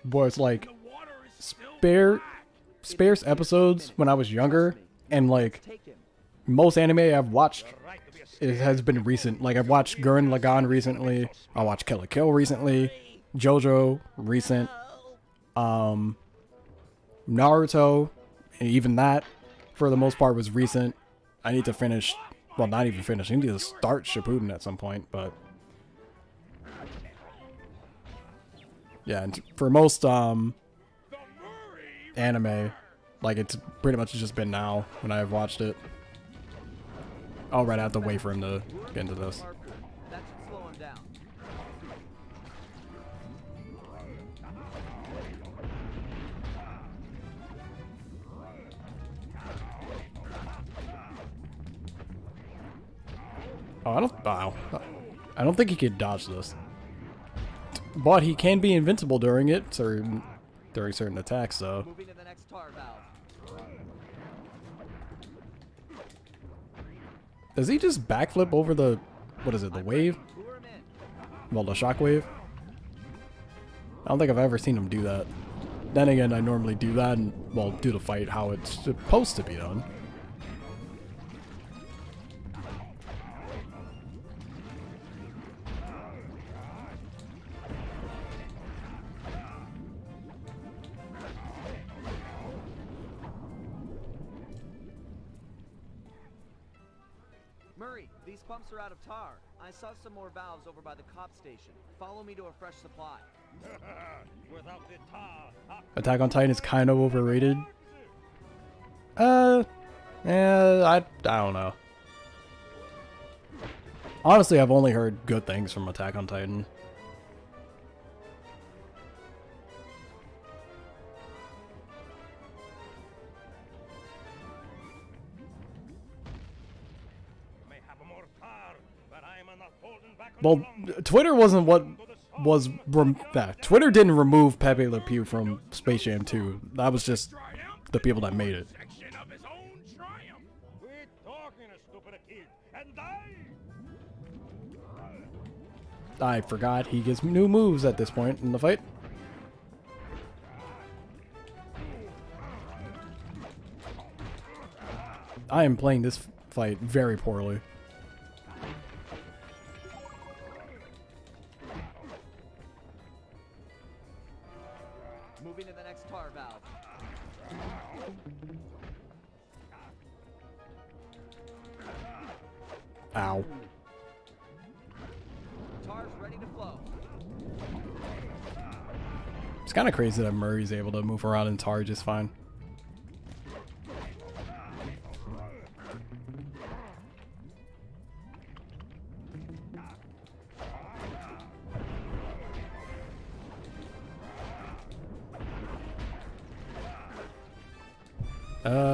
A: was, like, sparse episodes when I was younger, and, like, most anime I've watched it has been recent. Like, I've watched Gurren Lagann recently, I watched Kill la Kill recently, JoJo recent, Naruto, and even that, for the most part, was recent. I need to finish, well, not even finish, I need to start Shippuden at some point, but... Yeah, and for most, anime, like, it's pretty much just been now when I've watched it. Oh, right, I have to wait for him to get into this.
G: that should slow him down.
A: Oh, I don't think he could dodge this. But he can be invincible during it, during certain attacks, though.
G: Moving to the next tar valve.
A: Does he just backflip over the, what is it, the wave?
G: Lure him in.
A: Well, the shockwave? I don't think I've ever seen him do that. Then again, I normally do that and, well, do the fight how it's supposed to be done.
G: Murray, these pumps are out of tar. I saw some more valves over by the cop station. Follow me to a fresh supply.
D: Without the tar,
A: Attack on Titan is kind of overrated. I don't know. Honestly, I've only heard good things from Attack on Titan.
D: may have more tar, but I am not holding back
A: Well,
D: any longer.
A: Twitter wasn't what was... Twitter didn't remove Pepe Le Pew from Space Jam 2. That was just the people that made it.
F: Section of his own triumph.
D: Quit talking, stupid kid, and die!
A: I forgot he gets new moves at this point in the fight. I am playing this fight very poorly.
G: Moving to the next tar valve.
A: Ow.
G: Tar's ready to flow.
A: It's kind of crazy that Murray's able to move around in Tar just fine.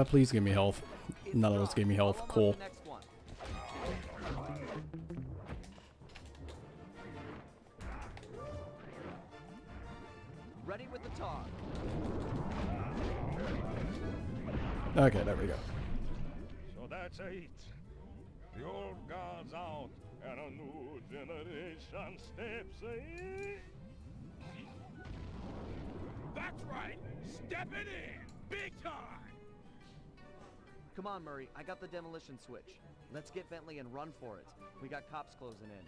A: Please give me health. None of those gave me health. Cool.
G: Next one. Ready with the tar.
A: Okay, there we go.
D: So that's it. The old guard's out, and a new generation steps in.
F: That's right. Stepping in. Big time.
G: Come on, Murray. I got the demolition switch. Let's get Bentley and run for it. We got cops closing in.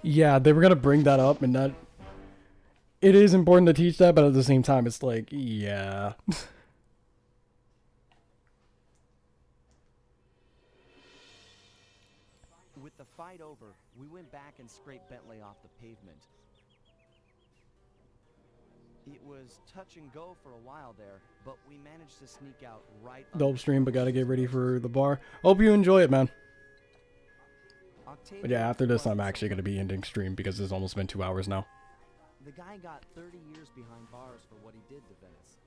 A: Yeah, they were gonna bring that up, and that it is important to teach that, but at the same time, it's like, yeah.
B: With the fight over, we went back and scraped Bentley off the pavement. It was touch and go for a while there, but we managed to sneak out right.
A: Dope stream, but gotta get ready for the bar. Hope you enjoy it, man. But yeah, after this, I'm actually gonna be ending stream because it's almost been 2 hours now.
B: The guy got 30 years behind bars for what he did to Venice.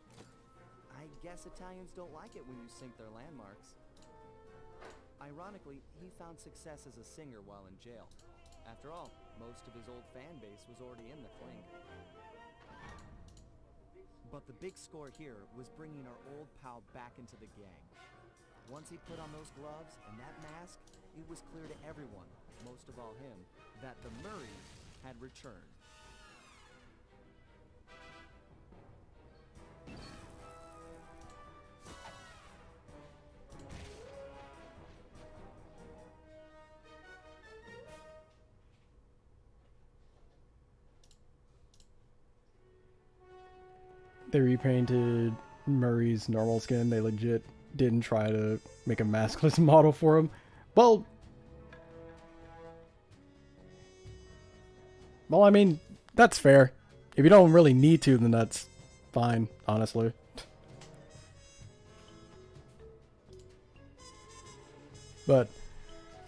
B: I guess Italians don't like it when you sink their landmarks. Ironically, he found success as a singer while in jail. After all, most of his old fan base was already in the clink. But the big score here was bringing our old pal back into the gang. Once he put on those gloves and that mask, it was clear to everyone, most of all him, that the Murrays had returned.
A: They repainted Murray's normal skin. They legit didn't try to make a maskless model for him. Well, I mean, that's fair. If you don't really need to, then that's fine, honestly. But,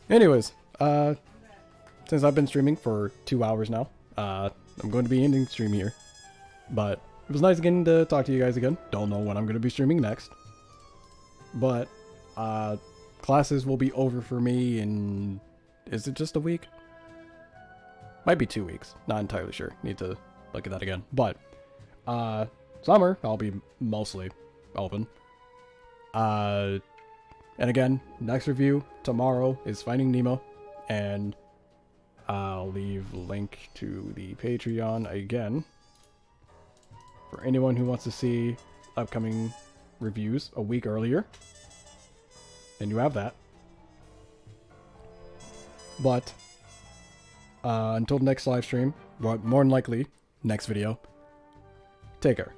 A: anyways, since I've been streaming for 2 hours now, I'm going to be ending stream here. But it was nice again to talk to you guys again. Don't know when I'm going to be streaming next. But, classes will be over for me in... Is it just a week? Might be 2 weeks. Not entirely sure. Need to look at that again. But, summer, I'll be mostly open. And again, next review tomorrow is Finding Nemo. And I'll leave a link to the Patreon again. For anyone who wants to see upcoming reviews a week earlier. And you have that. But, until the next live stream, or more than likely, next video, take care.